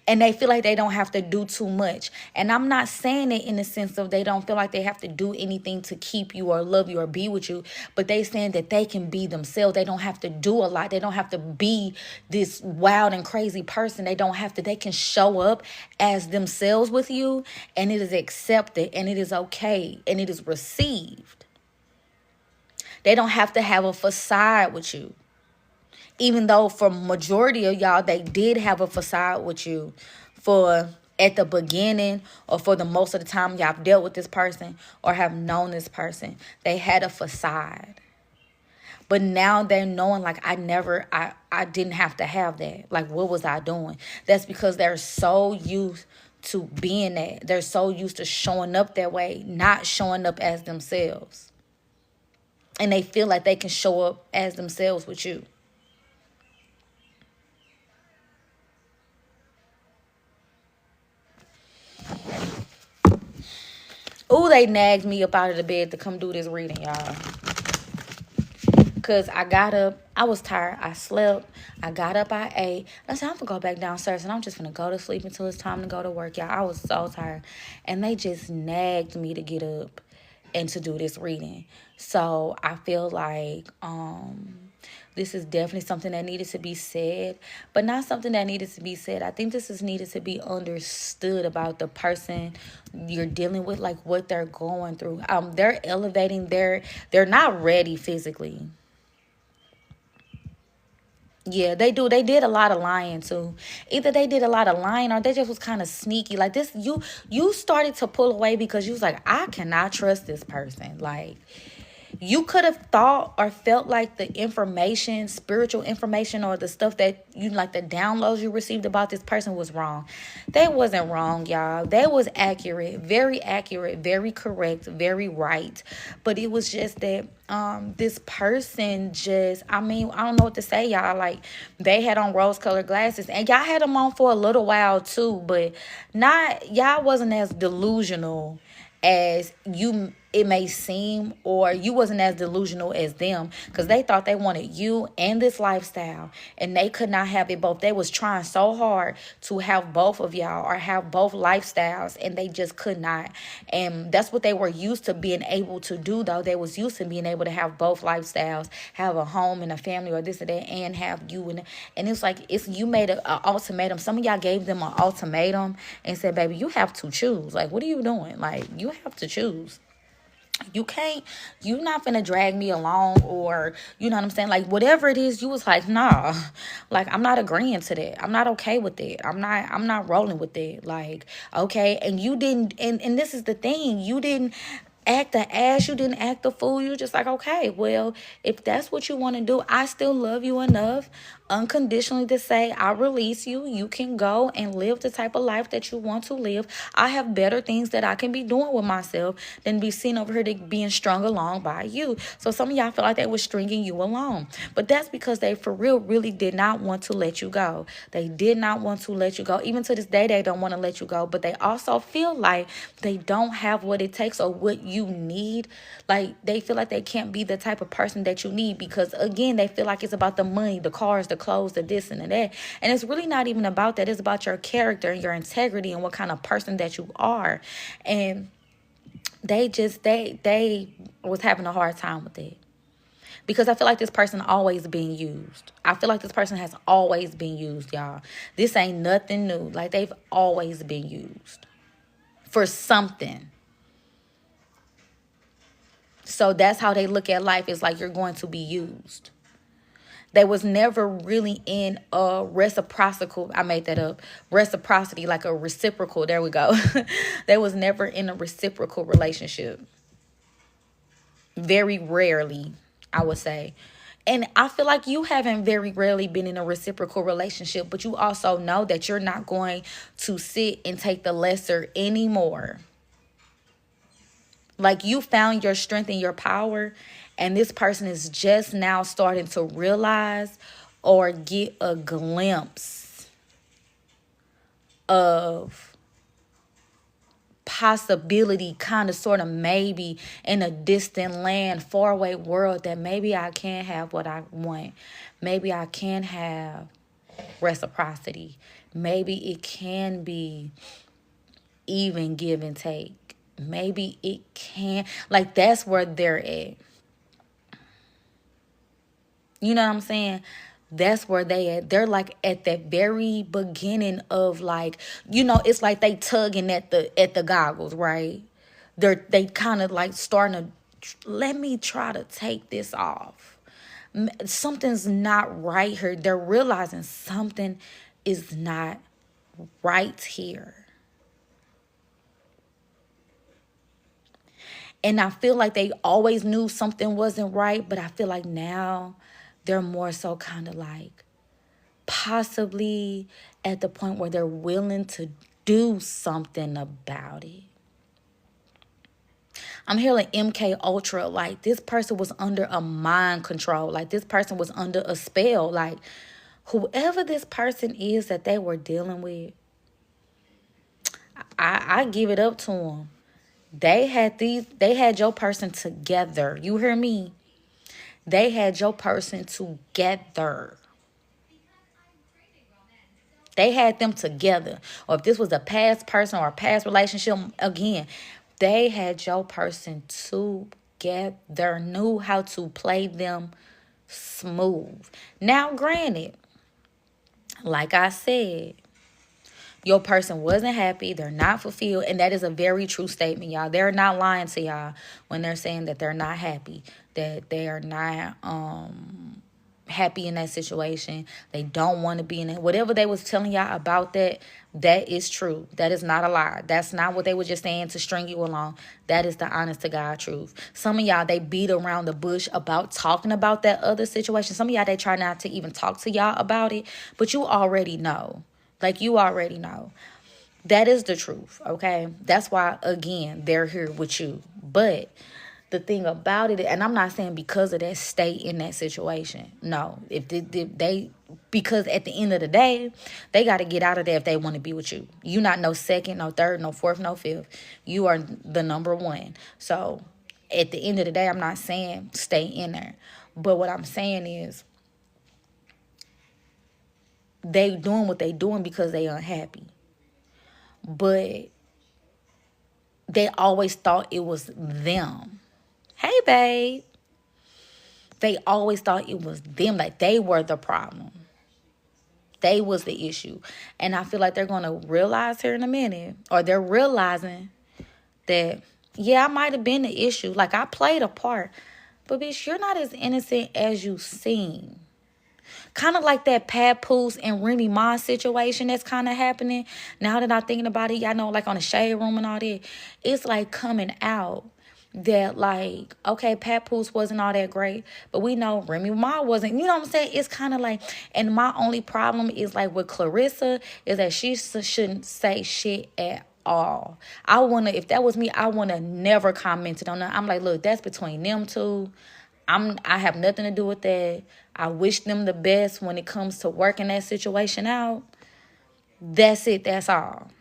And they feel like they don't have to do too much. And I'm not saying it in the sense of they don't feel like they have to do anything to keep you or love you or be with you. But they saying that they can be themselves. They don't have to do a lot. They don't have to be this wild and crazy person. They don't have to. They can show up as themselves with you. And it is accepted. And it is okay. And it is received. They don't have to have a facade with you. Even though for majority of y'all, they did have a facade with you for at the beginning, or for the most of the time y'all have dealt with this person or have known this person. They had a facade. But now they're knowing, like, I didn't have to have that. Like, what was I doing? That's because they're so used to being that. They're so used to showing up that way, not showing up as themselves. And they feel like they can show up as themselves with you. Ooh, they nagged me up out of the bed to come do this reading, y'all. Because I got up. I was tired. I slept. I got up. I ate. I said, I'm going to go back downstairs and I'm just going to go to sleep until it's time to go to work, y'all. I was so tired. And they just nagged me to get up and to do this reading. So I feel like this is definitely something that needed to be said, but not something that needed to be said. I think this is needed to be understood about the person you're dealing with, like what they're going through. They're elevating. They're not ready physically. Yeah, they do. They did a lot of lying too. Either they did a lot of lying or they just was kind of sneaky. Like this, you started to pull away because you was like, I cannot trust this person. Like, you could have thought or felt like the information, spiritual information, or the stuff that you like, the downloads you received about this person was wrong. They wasn't wrong, y'all. They was accurate, very correct, very right. But it was just that this person just, I mean, I don't know what to say, y'all. Like, they had on rose-colored glasses, and y'all had them on for a little while too, but y'all wasn't as delusional as you it may seem, or you wasn't as delusional as them, because they thought they wanted you and this lifestyle and they could not have it both. They was trying so hard to have both of y'all or have both lifestyles, and they just could not. And that's what they were used to being able to do, though. They was used to being able to have both lifestyles, have a home and a family or this or that, and have you. And it's like, it's, you made a ultimatum. Some of y'all gave them an ultimatum and said, baby, you have to choose. Like, what are you doing? Like, you have to choose. You can't, you not finna drag me along, or you know what I'm saying, like whatever it is. You was like, nah, like I'm not agreeing to that. I'm not okay with it. I'm not rolling with it. Like, okay. And you didn't, and this is the thing, you didn't act the ass, you didn't act the fool. You just like, okay, well, if that's what you want to do, I still love you enough unconditionally to say, I release you. You can go and live the type of life that you want to live. I have better things that I can be doing with myself than be seen over here to being strung along by you. So some of y'all feel like they were stringing you along, but that's because they for real really did not want to let you go. They did not want to let you go. Even to this day, they don't want to let you go, but they also feel like they don't have what it takes or what you need. Like, they feel like they can't be the type of person that you need, because again, they feel like it's about the money, the cars, the clothes, the this and the that. And it's really not even about that. It's about your character and your integrity and what kind of person that you are. And they was having a hard time with it, because I feel like this person always being used. I feel like this person has always been used, y'all. This ain't nothing new. Like, they've always been used for something. So that's how they look at life. It's like, you're going to be used. They was never really in a reciprocal, I made that up, reciprocity, like a reciprocal, there we go. They was never in a reciprocal relationship. Very rarely, I would say. And I feel like you haven't very rarely been in a reciprocal relationship, but you also know that you're not going to sit and take the lesser anymore. Like, you found your strength and your power, and this person is just now starting to realize or get a glimpse of possibility, kind of, sort of, maybe in a distant land, faraway world, that maybe I can have what I want. Maybe I can have reciprocity. Maybe it can be even give and take. Maybe it can, like, that's where they're at. You know what I'm saying? That's where they at. They're like at the very beginning of, like, you know, it's like they tugging at the goggles, right? They kind of like starting to, let me try to take this off. Something's not right here. They're realizing something is not right here. And I feel like they always knew something wasn't right, but I feel like now they're more so kind of like possibly at the point where they're willing to do something about it. I'm hearing MK Ultra, like this person was under a mind control. Like, this person was under a spell. Like, whoever this person is that they were dealing with, I give it up to them. They had your person together. You hear me? They had your person together. They had them together. Or if this was a past person or a past relationship, again, they had your person together, knew how to play them smooth. Now, granted, like I said, your person wasn't happy. They're not fulfilled. And that is a very true statement, y'all. They're not lying to y'all when they're saying that they're not happy, that they are not happy in that situation. They don't want to be in it. Whatever they was telling y'all about that, that is true. That is not a lie. That's not what they were just saying to string you along. That is the honest to God truth. Some of y'all, they beat around the bush about talking about that other situation. Some of y'all, they try not to even talk to y'all about it, but you already know. Like, you already know. That is the truth, okay? That's why, again, they're here with you. But the thing about it, and I'm not saying because of that, stay in that situation. No. If they because at the end of the day, they got to get out of there if they want to be with you. You not no second, no third, no fourth, no fifth. You are the number one. So At the end of the day, I'm not saying stay in there. But what I'm saying is they doing what they doing because they unhappy. But they always thought it was them. Hey, babe. They always thought it was them, like they were the problem. They was the issue. And I feel like they're going to realize here in a minute, or they're realizing that, yeah, I might have been the issue. Like, I played a part. But, bitch, you're not as innocent as you seem. Kind of like that Papoose and Remy Ma situation that's kind of happening. Now that I'm thinking about it, y'all know, like on the Shade Room and all that, it's like coming out that, like, okay, Papoose wasn't all that great, but we know Remy Ma wasn't. You know what I'm saying? It's kind of like, and my only problem is like with Clarissa is that she shouldn't say shit at all. If that was me, I wanna never commented on that. I'm like, look, that's between them two. I have nothing to do with that. I wish them the best when it comes to working that situation out. That's it. That's all.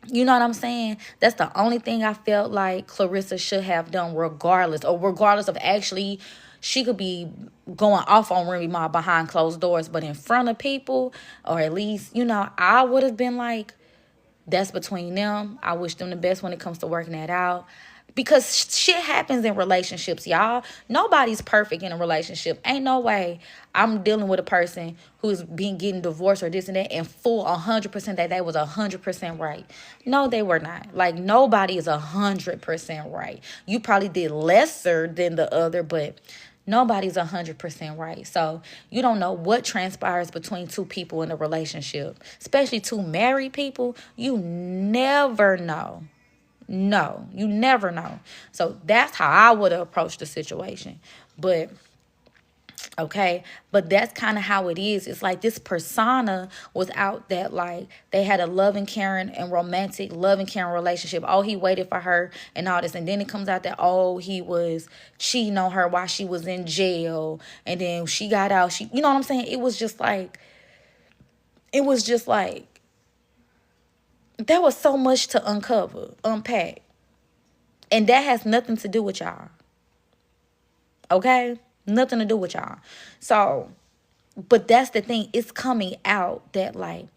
You know what I'm saying? That's the only thing I felt like Clarissa should have done, regardless of actually, she could be going off on Remy Ma behind closed doors, but in front of people, or at least, I would have been like, that's between them. I wish them the best when it comes to working that out. Because shit happens in relationships, y'all. Nobody's perfect in a relationship. Ain't no way I'm dealing with a person who's getting divorced or this and that and full 100% that they was 100% right. No, they were not. Like, nobody is 100% right. You probably did lesser than the other, but nobody's 100% right. So you don't know what transpires between two people in a relationship, especially two married people. You never know. No, you never know. So that's how I would have approached the situation. But that's kind of how it is. It's like this persona was out that, like, they had a loving, caring, and romantic loving, caring relationship. Oh, he waited for her and all this. And then it comes out that, oh, he was cheating on her while she was in jail. And then she got out. You know what I'm saying? It was just like, there was so much to unpack. And that has nothing to do with y'all. Okay? Nothing to do with y'all. So, but that's the thing. It's coming out that, like,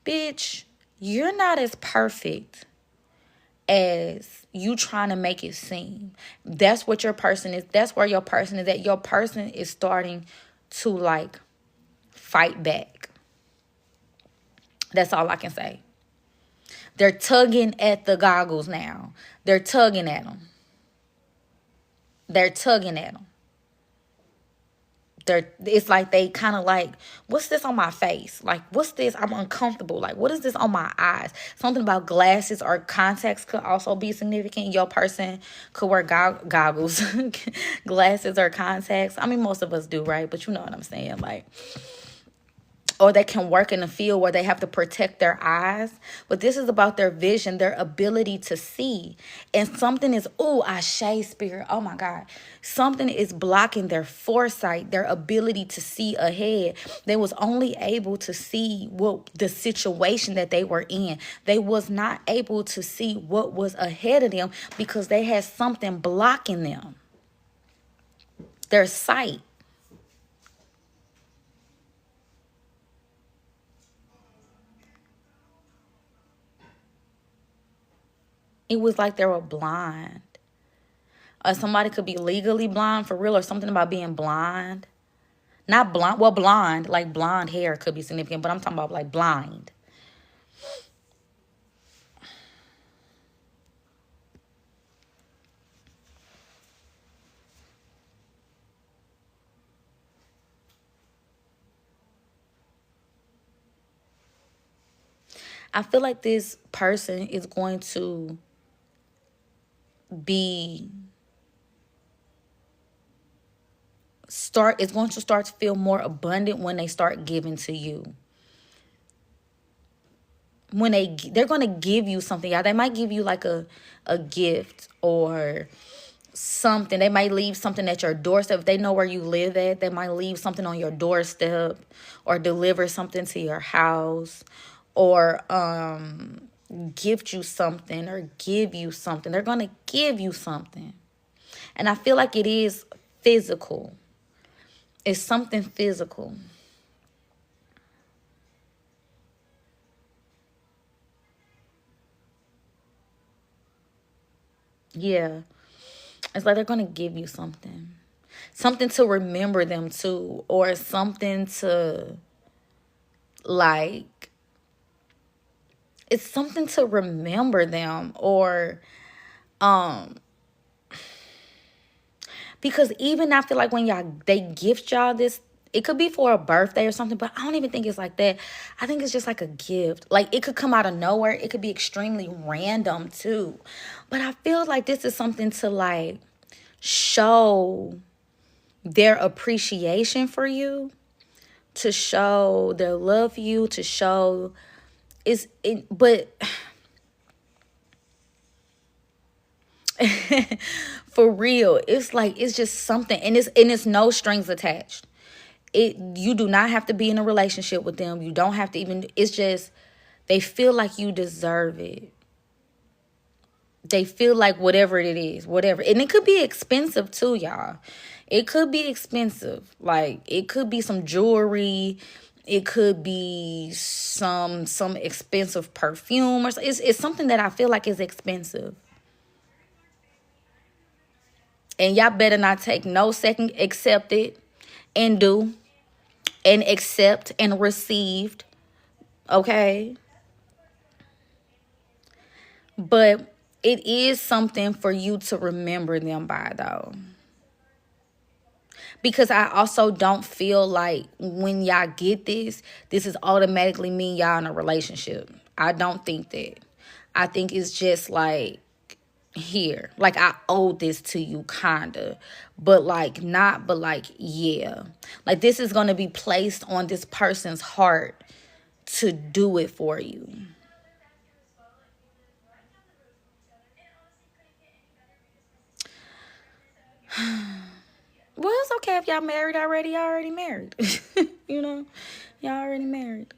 bitch, you're not as perfect as you trying to make it seem. That's what your person is. That's where your person is at. Your person is starting to, like, fight back. That's all I can say. They're tugging at the goggles now. They're tugging at them. It's like they kind of like, what's this on my face? Like, what's this? I'm uncomfortable. Like, what is this on my eyes? Something about glasses or contacts could also be significant. Your person could wear goggles, glasses or contacts. I mean, most of us do, right? But you know what I'm saying? Like, or they can work in a field where they have to protect their eyes. But this is about their vision, their ability to see. And something is, Ashe spirit, oh my God. Something is blocking their foresight, their ability to see ahead. They was only able to see what the situation that they were in. They was not able to see what was ahead of them because they had something blocking them. Their sight. It was like they were blind. Or somebody could be legally blind for real, or something about being blind. Not blind. Well, blind. Like blonde hair could be significant, but I'm talking about like blind. I feel like this person is going to start to feel more abundant when they start giving to you. When they're going to give you something, they might give you like a gift or something. They might leave something at your doorstep. If they know where you live at, they might leave something on your doorstep or deliver something to your house or gift you something or give you something. They're going to give you something. And I feel like it is physical. It's something physical. Yeah. It's like they're going to give you something. Something to remember them to, or something to, like, it's something to remember them, or because even I feel like when they gift y'all this, it could be for a birthday or something, but I don't even think it's like that. I think it's just like a gift. Like, it could come out of nowhere. It could be extremely random too. But I feel like this is something to, like, show their appreciation for you, to show their love for you, to show but for real, it's like, it's just something, and it's no strings attached. You do not have to be in a relationship with them. You don't have to even, it's just, they feel like you deserve it. They feel like whatever it is, whatever. And it could be expensive too, y'all. It could be expensive. Like, it could be some jewelry. It could be some expensive perfume, or it's something that I feel like is expensive. And y'all better not take no second. Accept it and do and accept and received. Okay? But it is something for you to remember them by, though. Because I also don't feel like when y'all get this is automatically mean y'all in a relationship. I don't think that. I think it's just like, here, like, I owe this to you, kinda, but like not, but like, yeah, like, this is gonna be placed on this person's heart to do it for you. Well, it's okay if y'all married already. Y'all already married. You know, y'all already married.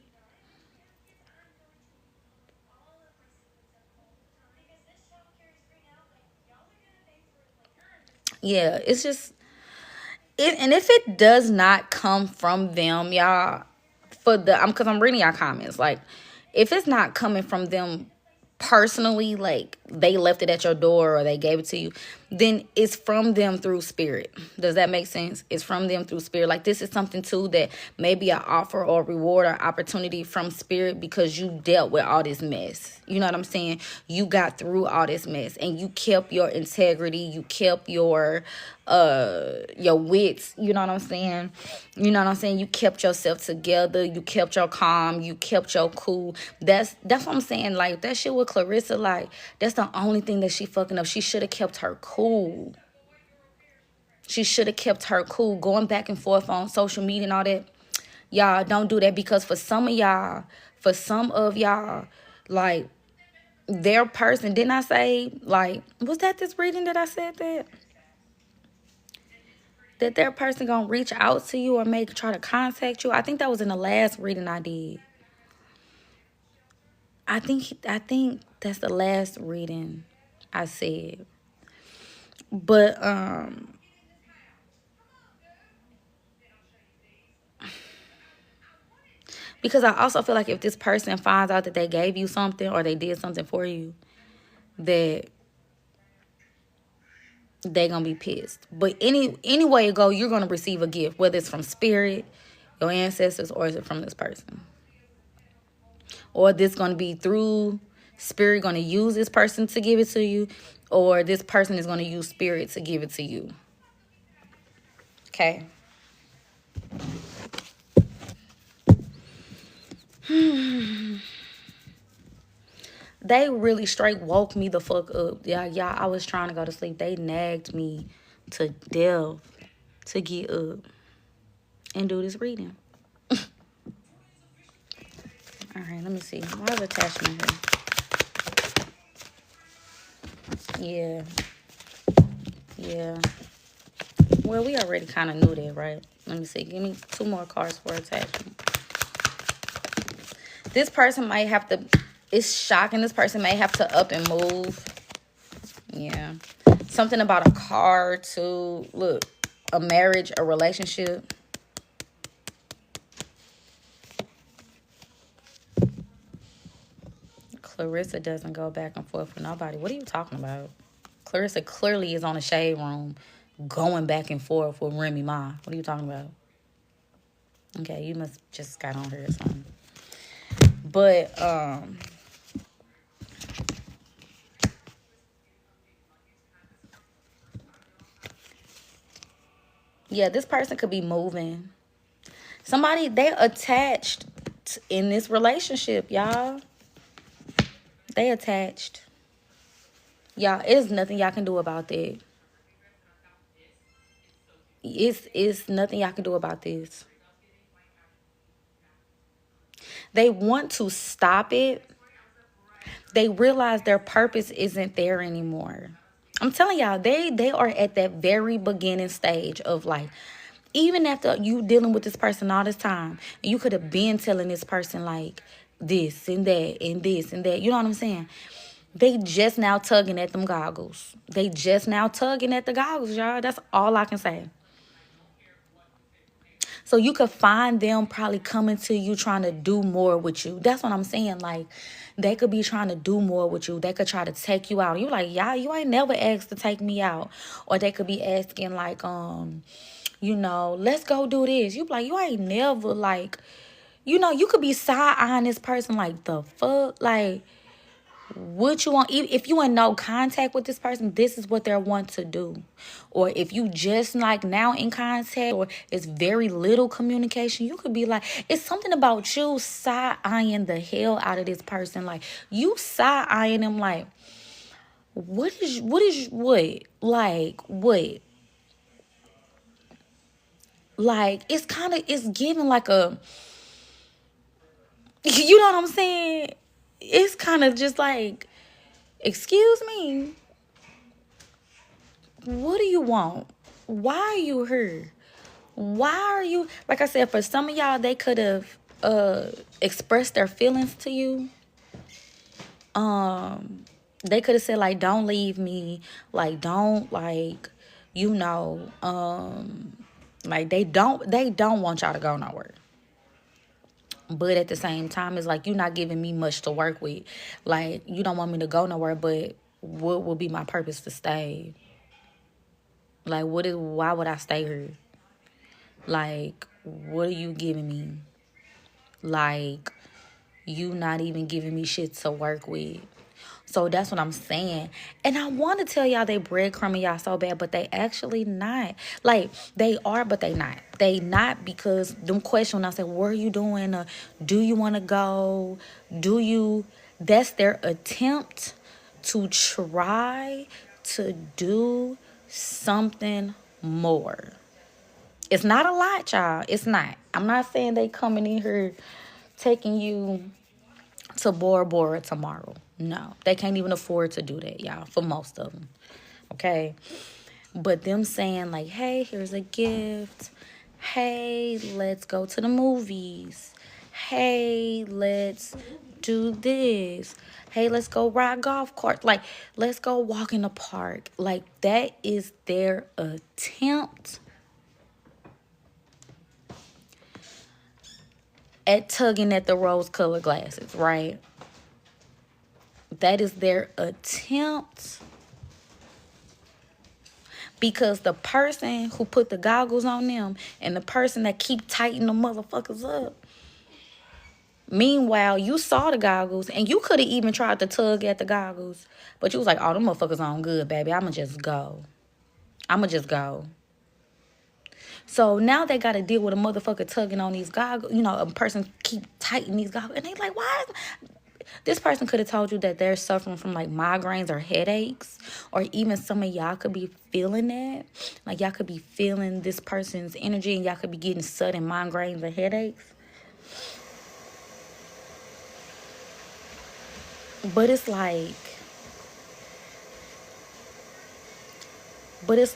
Yeah, it's just and if it does not come from them, y'all, for the because I'm reading y'all comments, like, if it's not coming from them personally, like they left it at your door or they gave it to you, then it's from them through spirit. Does that make sense? It's from them through spirit. Like, this is something too that maybe an offer or reward or opportunity from spirit, because you dealt with all this mess. You know what I'm saying? You got through all this mess and you kept your integrity, you kept your wits, you know what I'm saying? You know what I'm saying? You kept yourself together, you kept your calm, you kept your cool. That's what I'm saying. Like, that shit with Clarissa, like, that's the only thing that she fucking up. She should have kept her cool. She should have kept her cool. Going back and forth on social media and all that, y'all don't do that, because for some of y'all, like, their person, didn't I say, like, was that this reading that I said that their person gonna reach out to you or try to contact you? I think that was in the last reading I did. I think that's the last reading I said. But because I also feel like if this person finds out that they gave you something or they did something for you, that they gonna be pissed. But any way it go, you're gonna receive a gift, whether it's from spirit, your ancestors, or is it from this person, or this gonna be through spirit gonna use this person to give it to you, or this person is gonna use spirit to give it to you. Okay. They really straight woke me the fuck up. Yeah, I was trying to go to sleep. They nagged me to death to get up and do this reading. All right, let me see. Why is attachment here? Yeah. Well, we already kind of knew that, right? Let me see. Give me 2 more cards for attachment. This person might have to, it's shocking, this person may have to up and move. Yeah. Something about a car too. Look, a marriage, a relationship. Clarissa doesn't go back and forth with nobody. What are you talking about? Clarissa clearly is on a shade room going back and forth with Remy Ma. What are you talking about? Okay, you must just got on her or something. But yeah, this person could be moving. Somebody they attached in this relationship, y'all. They attached. Y'all, it's nothing y'all can do about that. It's nothing y'all can do about this. They want to stop it. They realize their purpose isn't there anymore. I'm telling y'all, they are at that very beginning stage of life. Even after you dealing with this person all this time, and you could have been telling this person like this and that and this and that. You know what I'm saying? They just now tugging at them goggles. They just now tugging at the goggles, y'all. That's all I can say. So you could find them probably coming to you trying to do more with you. That's what I'm saying. Like, they could be trying to do more with you. They could try to take you out. You like, y'all, you ain't never asked to take me out. Or they could be asking like, let's go do this. You like, you ain't never like, you could be side-eyeing this person like, the fuck? Like, what you want, if you in no contact with this person, this is what they want to do. Or if you just like now in contact, or it's very little communication, you could be like, it's something about you side-eyeing the hell out of this person. Like, you side-eyeing them like, what like what, like it's giving like a you know what I'm saying, it's kind of just like, excuse me, what do you want? Why are you here? Why are you, like I said, for some of y'all, they could have expressed their feelings to you. They could have said like, don't leave me, like, don't, like, like they don't want y'all to go nowhere. But at the same time, it's like, you're not giving me much to work with. Like, you don't want me to go nowhere, but what will be my purpose to stay? Like, why would I stay here? Like, what are you giving me? Like, you not even giving me shit to work with. So that's what I'm saying. And I want to tell y'all they breadcrumbing y'all so bad, but they actually not. Like, they are, but they not. They not, because them question when I say, what are you doing? Do you want to go? That's their attempt to try to do something more. It's not a lot, y'all. It's not. I'm not saying they coming in here taking you to Bora Bora tomorrow. No, they can't even afford to do that, y'all, for most of them. Okay? But them saying like, hey, here's a gift. Hey, let's go to the movies. Hey, let's do this. Hey, let's go ride golf carts. Like, let's go walk in the park. Like, that is their attempt at tugging at the rose-colored glasses, right? That is their attempt. Because the person who put the goggles on them and the person that keep tightening the motherfuckers up, meanwhile, you saw the goggles and you could have even tried to tug at the goggles, but you was like, oh, them motherfuckers on good, baby. I'ma just go. So now they got to deal with a motherfucker tugging on these goggles. A person keep tightening these goggles. And they like, why? This person could have told you that they're suffering from like migraines or headaches. Or even some of y'all could be feeling that. Like, y'all could be feeling this person's energy and y'all could be getting sudden migraines or headaches. But it's like, it's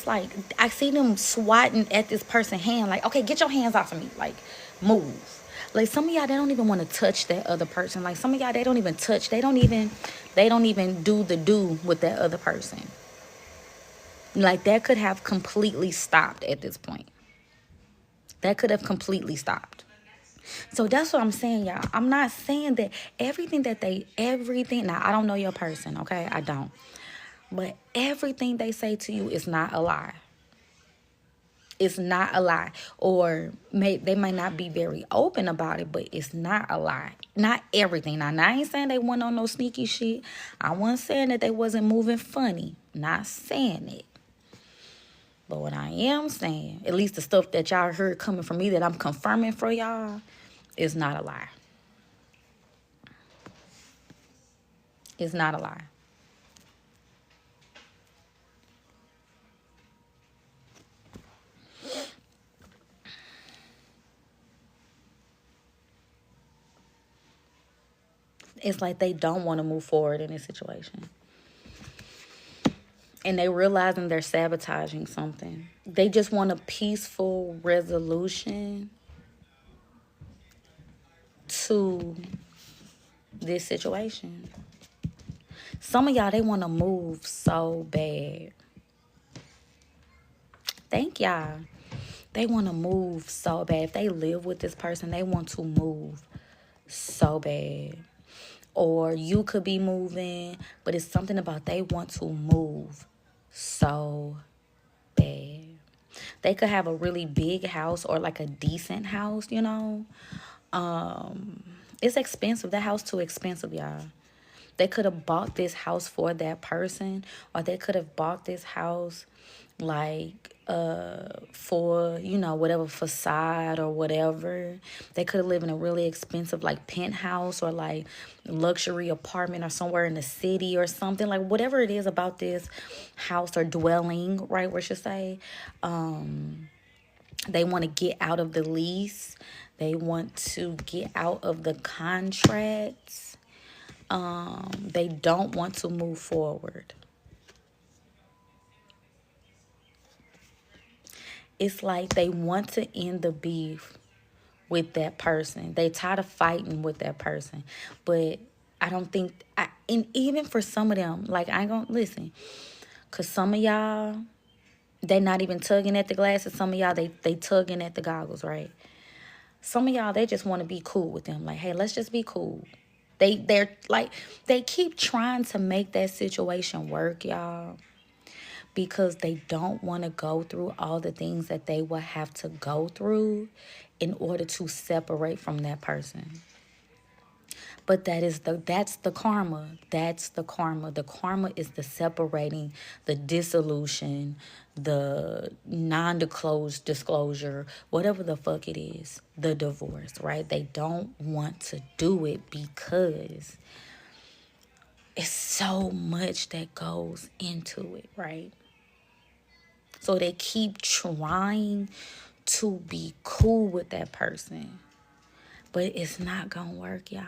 like I see them swatting at this person's hand. Like, okay, get your hands off of me. Like, move. Like some of y'all, they don't even want to touch that other person. Like some of y'all, they don't even touch. They don't even do the do with that other person. Like that could have completely stopped at this point. That could have completely stopped. So that's what I'm saying, y'all. I'm not saying that everything. Now, I don't know your person, okay? I don't. But everything they say to you is not a lie. It's not a lie. Or they might not be very open about it, but it's not a lie. Not everything. Now I ain't saying they went on no sneaky shit. I wasn't saying that they wasn't moving funny. Not saying it. But what I am saying, at least the stuff that y'all heard coming from me that I'm confirming for y'all, is not a lie. It's not a lie. It's like they don't want to move forward in this situation. And they realizing they're sabotaging something. They just want a peaceful resolution to this situation. Some of y'all, they want to move so bad. Thank y'all. They want to move so bad. If they live with this person, they want to move so bad. Or you could be moving, but it's something about they want to move so bad. They could have a really big house or like a decent house, you know. It's expensive. That house too expensive, y'all. They could have bought this house for that person, or they could have bought this house like for, you know, whatever facade or whatever. They could have lived in a really expensive like penthouse or like luxury apartment or somewhere in the city or something. Like whatever it is about this house or dwelling, right, we should say, they want to get out of the lease. They want to get out of the contracts. They don't want to move forward. It's like they want to end the beef with that person. They tired of fighting with that person. But I don't think, and even for some of them, like I ain't gonna listen. Because some of y'all, they not even tugging at the glasses. Some of y'all, they tugging at the goggles, right? Some of y'all, they just want to be cool with them. Like, hey, let's just be cool. They're like, they keep trying to make that situation work, y'all, because they don't want to go through all the things that they will have to go through in order to separate from that person. But that's the karma. That's the karma. The karma is the separating, the dissolution, the non-disclosure, whatever the fuck it is, the divorce, right? They don't want to do it because it's so much that goes into it, right? So they keep trying to be cool with that person. But it's not gonna work, y'all.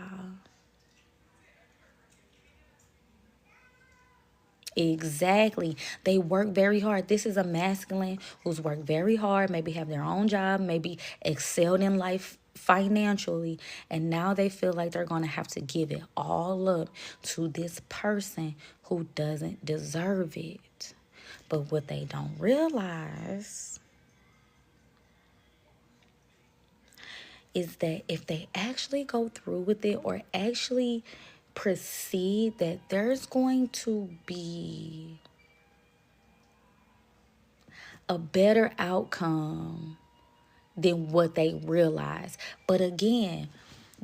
Exactly. They work very hard. This is a masculine who's worked very hard, maybe have their own job, maybe excelled in life financially, and now they feel like they're going to have to give it all up to this person who doesn't deserve it. But what they don't realize is that if they actually go through with it or actually proceed, that there's going to be a better outcome than what they realize. But again,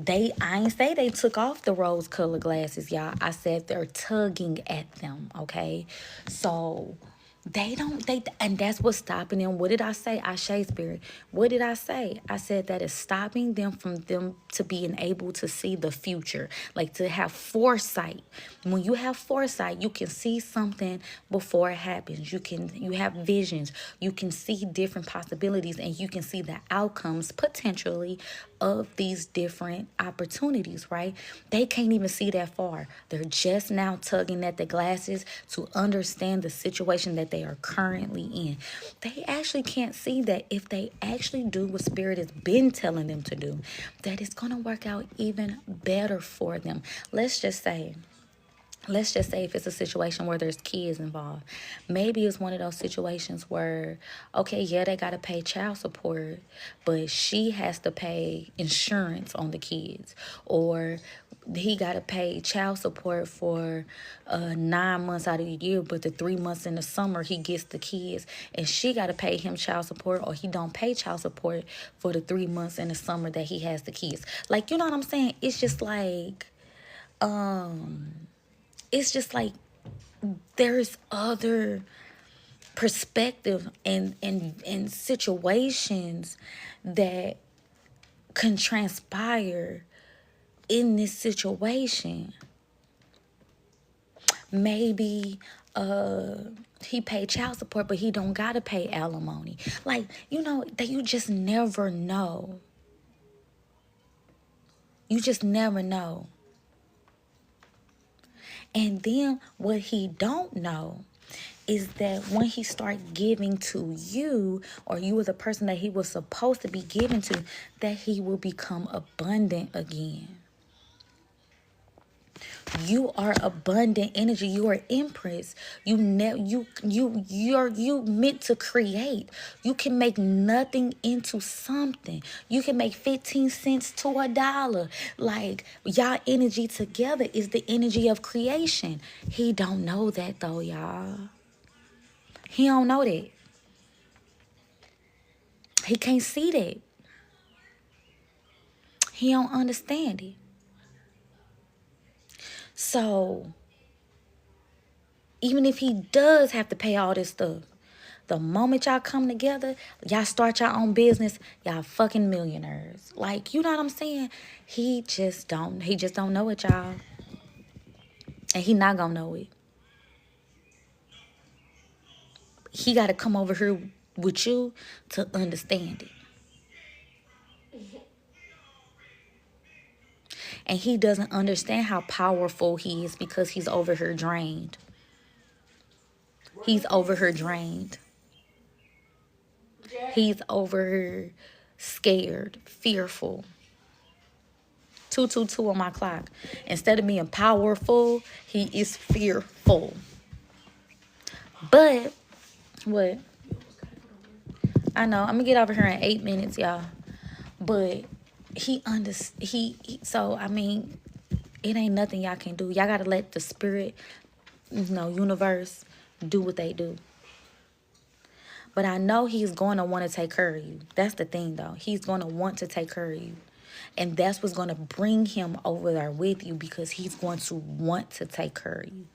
I ain't say they took off the rose colored glasses, y'all. I said they're tugging at them, okay? So and that's what's stopping them. What did I say? I Shakespeare. What did I say? I said that is stopping them from them to being able to see the future, like to have foresight. When you have foresight, you can see something before it happens. You have visions. You can see different possibilities, and you can see the outcomes potentially of these different opportunities, right? They can't even see that far. They're just now tugging at the glasses to understand the situation that they are currently in. They actually can't see that if they actually do what Spirit has been telling them to do, that it's going to work out even better for them. Let's just say if it's a situation where there's kids involved, maybe it's one of those situations where, okay, yeah, they got to pay child support, but she has to pay insurance on the kids, or he got to pay child support for 9 months out of the year, but the 3 months in the summer he gets the kids, and she got to pay him child support, or he don't pay child support for the 3 months in the summer that he has the kids. Like, you know what I'm saying? It's just like there's other perspective and situations that can transpire in this situation. Maybe he paid child support, but he don't gotta pay alimony. Like, that you just never know. You just never know. And then what he don't know is that when he start giving to you, or you are the person that he was supposed to be giving to, that he will become abundant again. You are abundant energy. You are Empress. You're meant to create. You can make nothing into something. You can make 15 cents to $1. Like, y'all energy together is the energy of creation. He don't know that though, y'all. He don't know that. He can't see that. He don't understand it. So even if he does have to pay all this stuff, the moment y'all come together, y'all start your own business, y'all fucking millionaires. Like, you know what I'm saying? He just don't know it, y'all. And he not gonna know it. He gotta come over here with you to understand it. And he doesn't understand how powerful he is because he's over here drained. He's over here drained. He's over here scared, fearful. 222 on my clock. Instead of being powerful, he is fearful. But what? I know. I'm gonna get over here in 8 minutes, y'all. But so I mean, it ain't nothing y'all can do. Y'all gotta let the spirit, universe do what they do. But I know he's going to want to take care of you. That's the thing, though. He's going to want to take care of you. And that's what's going to bring him over there with you, because he's going to want to take care of you.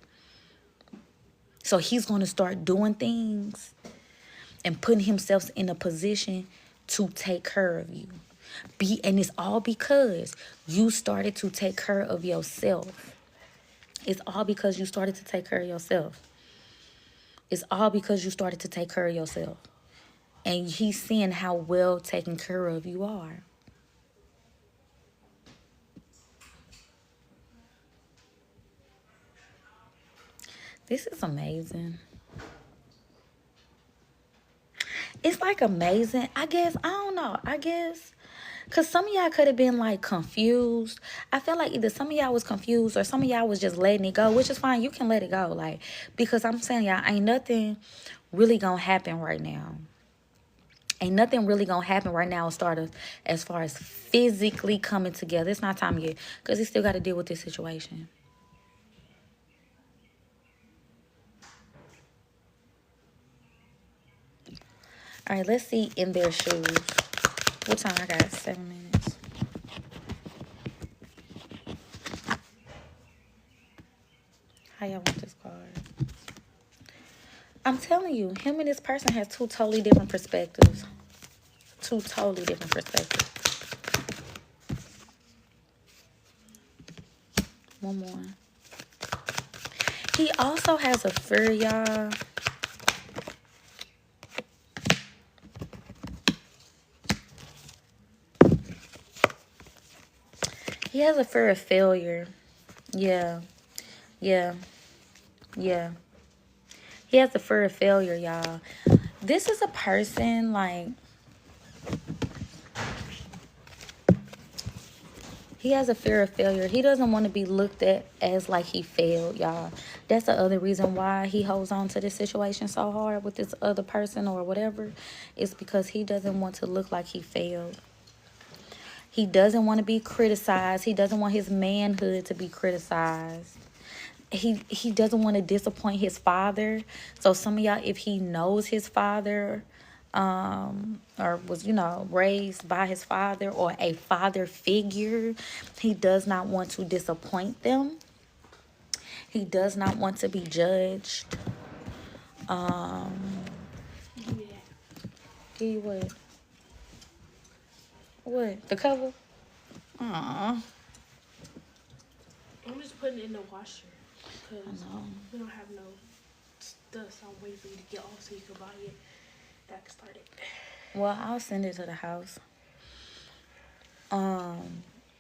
So he's going to start doing things and putting himself in a position to take care of you. And it's all because you started to take care of yourself. It's all because you started to take care of yourself. It's all because you started to take care of yourself. And he's seeing how well taken care of you are. This is amazing. It's like amazing. I guess, I don't know. Because some of y'all could have been like confused. I feel like either some of y'all was confused or some of y'all was just letting it go, which is fine. You can let it go. Like, because I'm saying, y'all, ain't nothing really gonna happen right now. Ain't nothing really gonna happen right now as far as physically coming together. It's not time yet, because he still got to deal with this situation. All right, let's see in their shoes. What time I got? 7 minutes. How y'all want this card? I'm telling you, him and this person has two totally different perspectives. Two totally different perspectives. One more. He also has a fear, y'all. He has a fear of failure. Yeah. Yeah. Yeah. He has a fear of failure, y'all. This is a person, like, he has a fear of failure. He doesn't want to be looked at as like he failed, y'all. That's the other reason why he holds on to this situation so hard with this other person or whatever. It's because he doesn't want to look like he failed. He doesn't want to be criticized. He doesn't want his manhood to be criticized. He doesn't want to disappoint his father. So some of y'all, if he knows his father, or was, raised by his father or a father figure, he does not want to disappoint them. He does not want to be judged. Give you what? What? The cover? Aww. I'm just putting it in the washer because we don't have no stuff. So I'm waiting for you to get off so you can buy it. That can start it. Well, I'll send it to the house.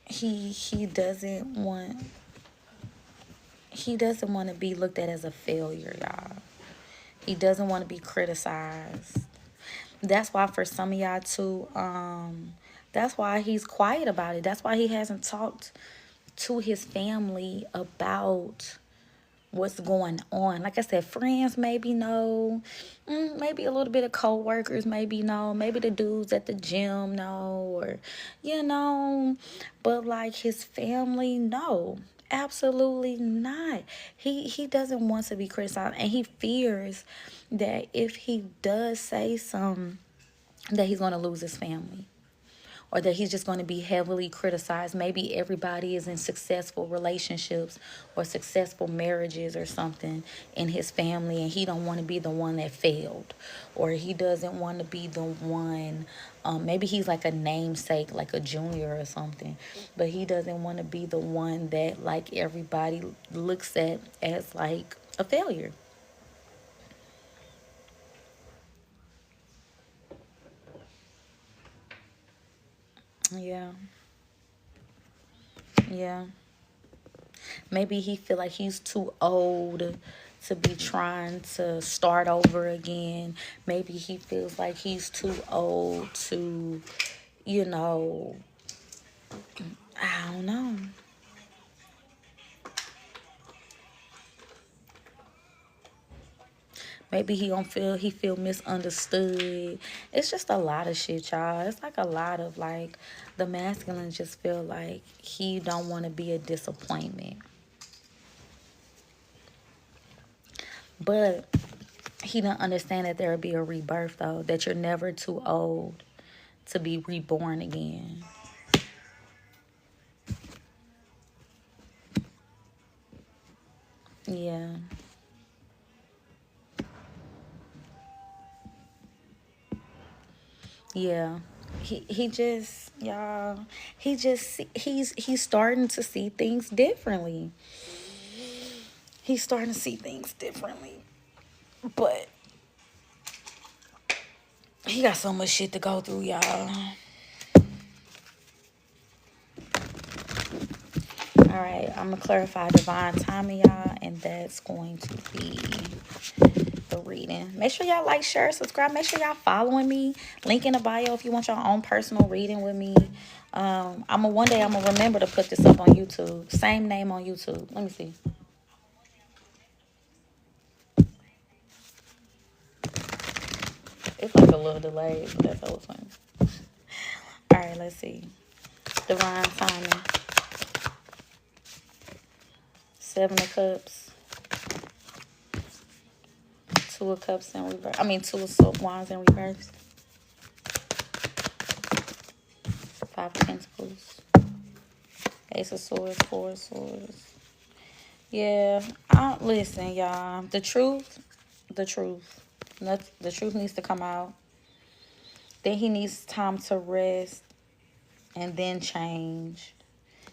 He doesn't want to be looked at as a failure, y'all. He doesn't want to be criticized. That's why for some of y'all too, that's why he's quiet about it. That's why he hasn't talked to his family about what's going on. Like I said, friends maybe know, maybe a little bit of co-workers maybe know, maybe the dudes at the gym know, or but like his family, no, absolutely not. He doesn't want to be criticized, and he fears that if he does say something, that he's going to lose his family, or that he's just going to be heavily criticized. Maybe everybody is in successful relationships or successful marriages or something in his family, and he don't want to be the one that failed, or he doesn't want to be the one, maybe he's like a namesake, like a junior or something, but he doesn't want to be the one that like everybody looks at as like a failure. Yeah. Yeah. Maybe he feel like he's too old to be trying to start over again. Maybe he feels like he's too old to, you know, I don't know. Maybe he feel misunderstood. It's just a lot of shit, y'all. It's like a lot of like the masculine just feel like he don't want to be a disappointment. But he don't understand that there'll be a rebirth though, that you're never too old to be reborn again. Yeah. Yeah. He just, y'all, he's starting to see things differently. He's starting to see things differently. But he got so much shit to go through, y'all. All right, I'm gonna clarify divine timing, y'all, and that's going to be the reading. Make sure y'all like, share, subscribe. Make sure y'all following me. Link in the bio if you want your own personal reading with me. One day I'm gonna remember to put this up on YouTube. Same name on YouTube. Let me see. It's like a little delayed, but that's always fun. All right, let's see. Divine timing. Seven of Cups. Two of Cups in reverse. Two of Wands in reverse. Five of Pentacles. Ace of Swords. Four of Swords. Yeah. Listen, y'all. The truth. The truth needs to come out. Then he needs time to rest and then change.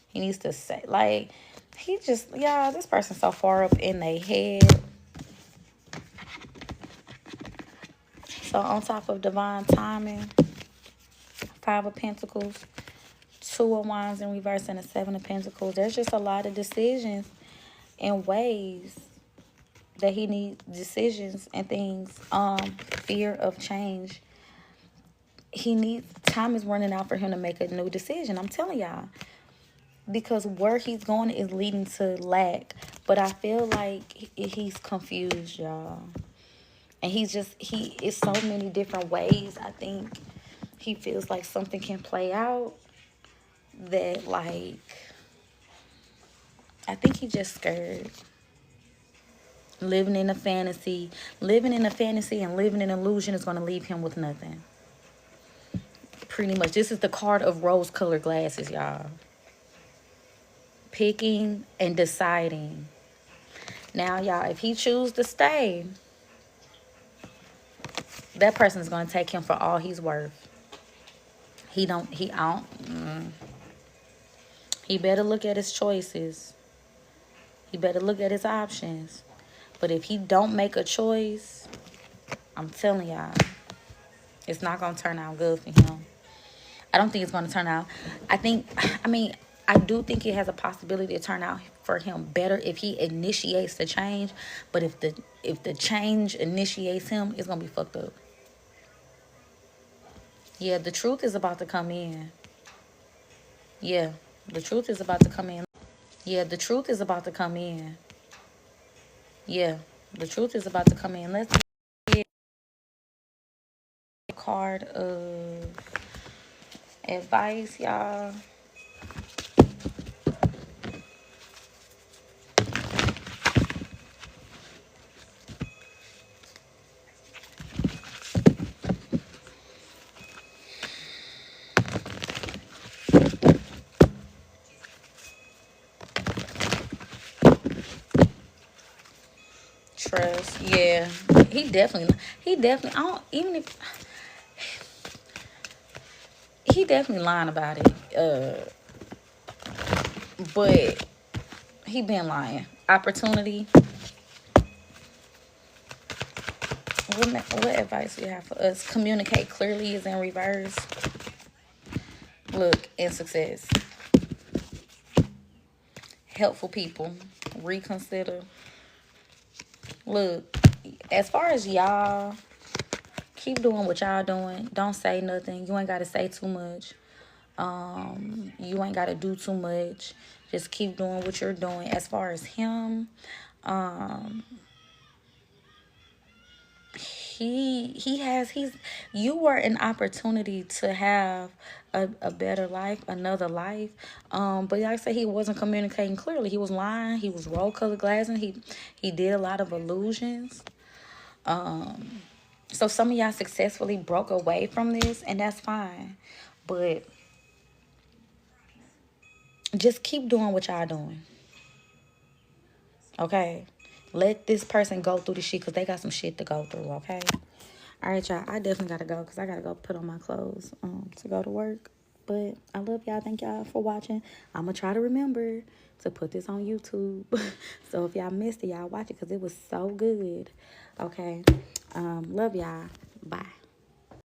He needs to say, like, this person's so far up in their head. So on top of divine timing, Five of Pentacles, Two of Wands in reverse and a Seven of Pentacles. There's just a lot of decisions and ways that he needs, decisions and things. Fear of change. He needs, time is running out for him to make a new decision. I'm telling y'all. Because where he's going is leading to lack. But I feel like he's confused, y'all. And he is so many different ways. I think he feels like something can play out that, like, I think he's just scared. Living in a fantasy and living in an illusion is going to leave him with nothing. Pretty much. This is the card of rose-colored glasses, y'all. Picking and deciding. Now, y'all, if he chooses to stay, that person is going to take him for all he's worth. He better look at his choices. He better look at his options. But if he don't make a choice, I'm telling y'all, it's not going to turn out good for him. I don't think it's going to turn out. I do think it has a possibility to turn out for him better if he initiates the change. But if the change initiates him, it's going to be fucked up. Yeah, the truth is about to come in. Yeah, the truth is about to come in. Yeah, the truth is about to come in. Yeah, the truth is about to come in. Let's get a card of advice, y'all. Trust. Yeah, he definitely, I don't, even if, he definitely lying about it. But he been lying. Opportunity. What advice do you have for us? Communicate clearly is in reverse. Look, and success. Helpful people. Reconsider. Look, as far as y'all, keep doing what y'all doing. Don't say nothing. You ain't got to say too much. You ain't got to do too much. Just keep doing what you're doing. As far as him, you were an opportunity to have a better life, another life. But like I said, he wasn't communicating clearly. He was lying. He was rose-colored glasses. He did a lot of illusions. So some of y'all successfully broke away from this, and that's fine. But just keep doing what y'all doing. Okay? Let this person go through the shit because they got some shit to go through, okay? All right, y'all. I definitely got to go because I got to go put on my clothes to go to work. But I love y'all. Thank y'all for watching. I'm going to try to remember to put this on YouTube. So if y'all missed it, y'all watch it because it was so good. Okay? Love y'all. Bye.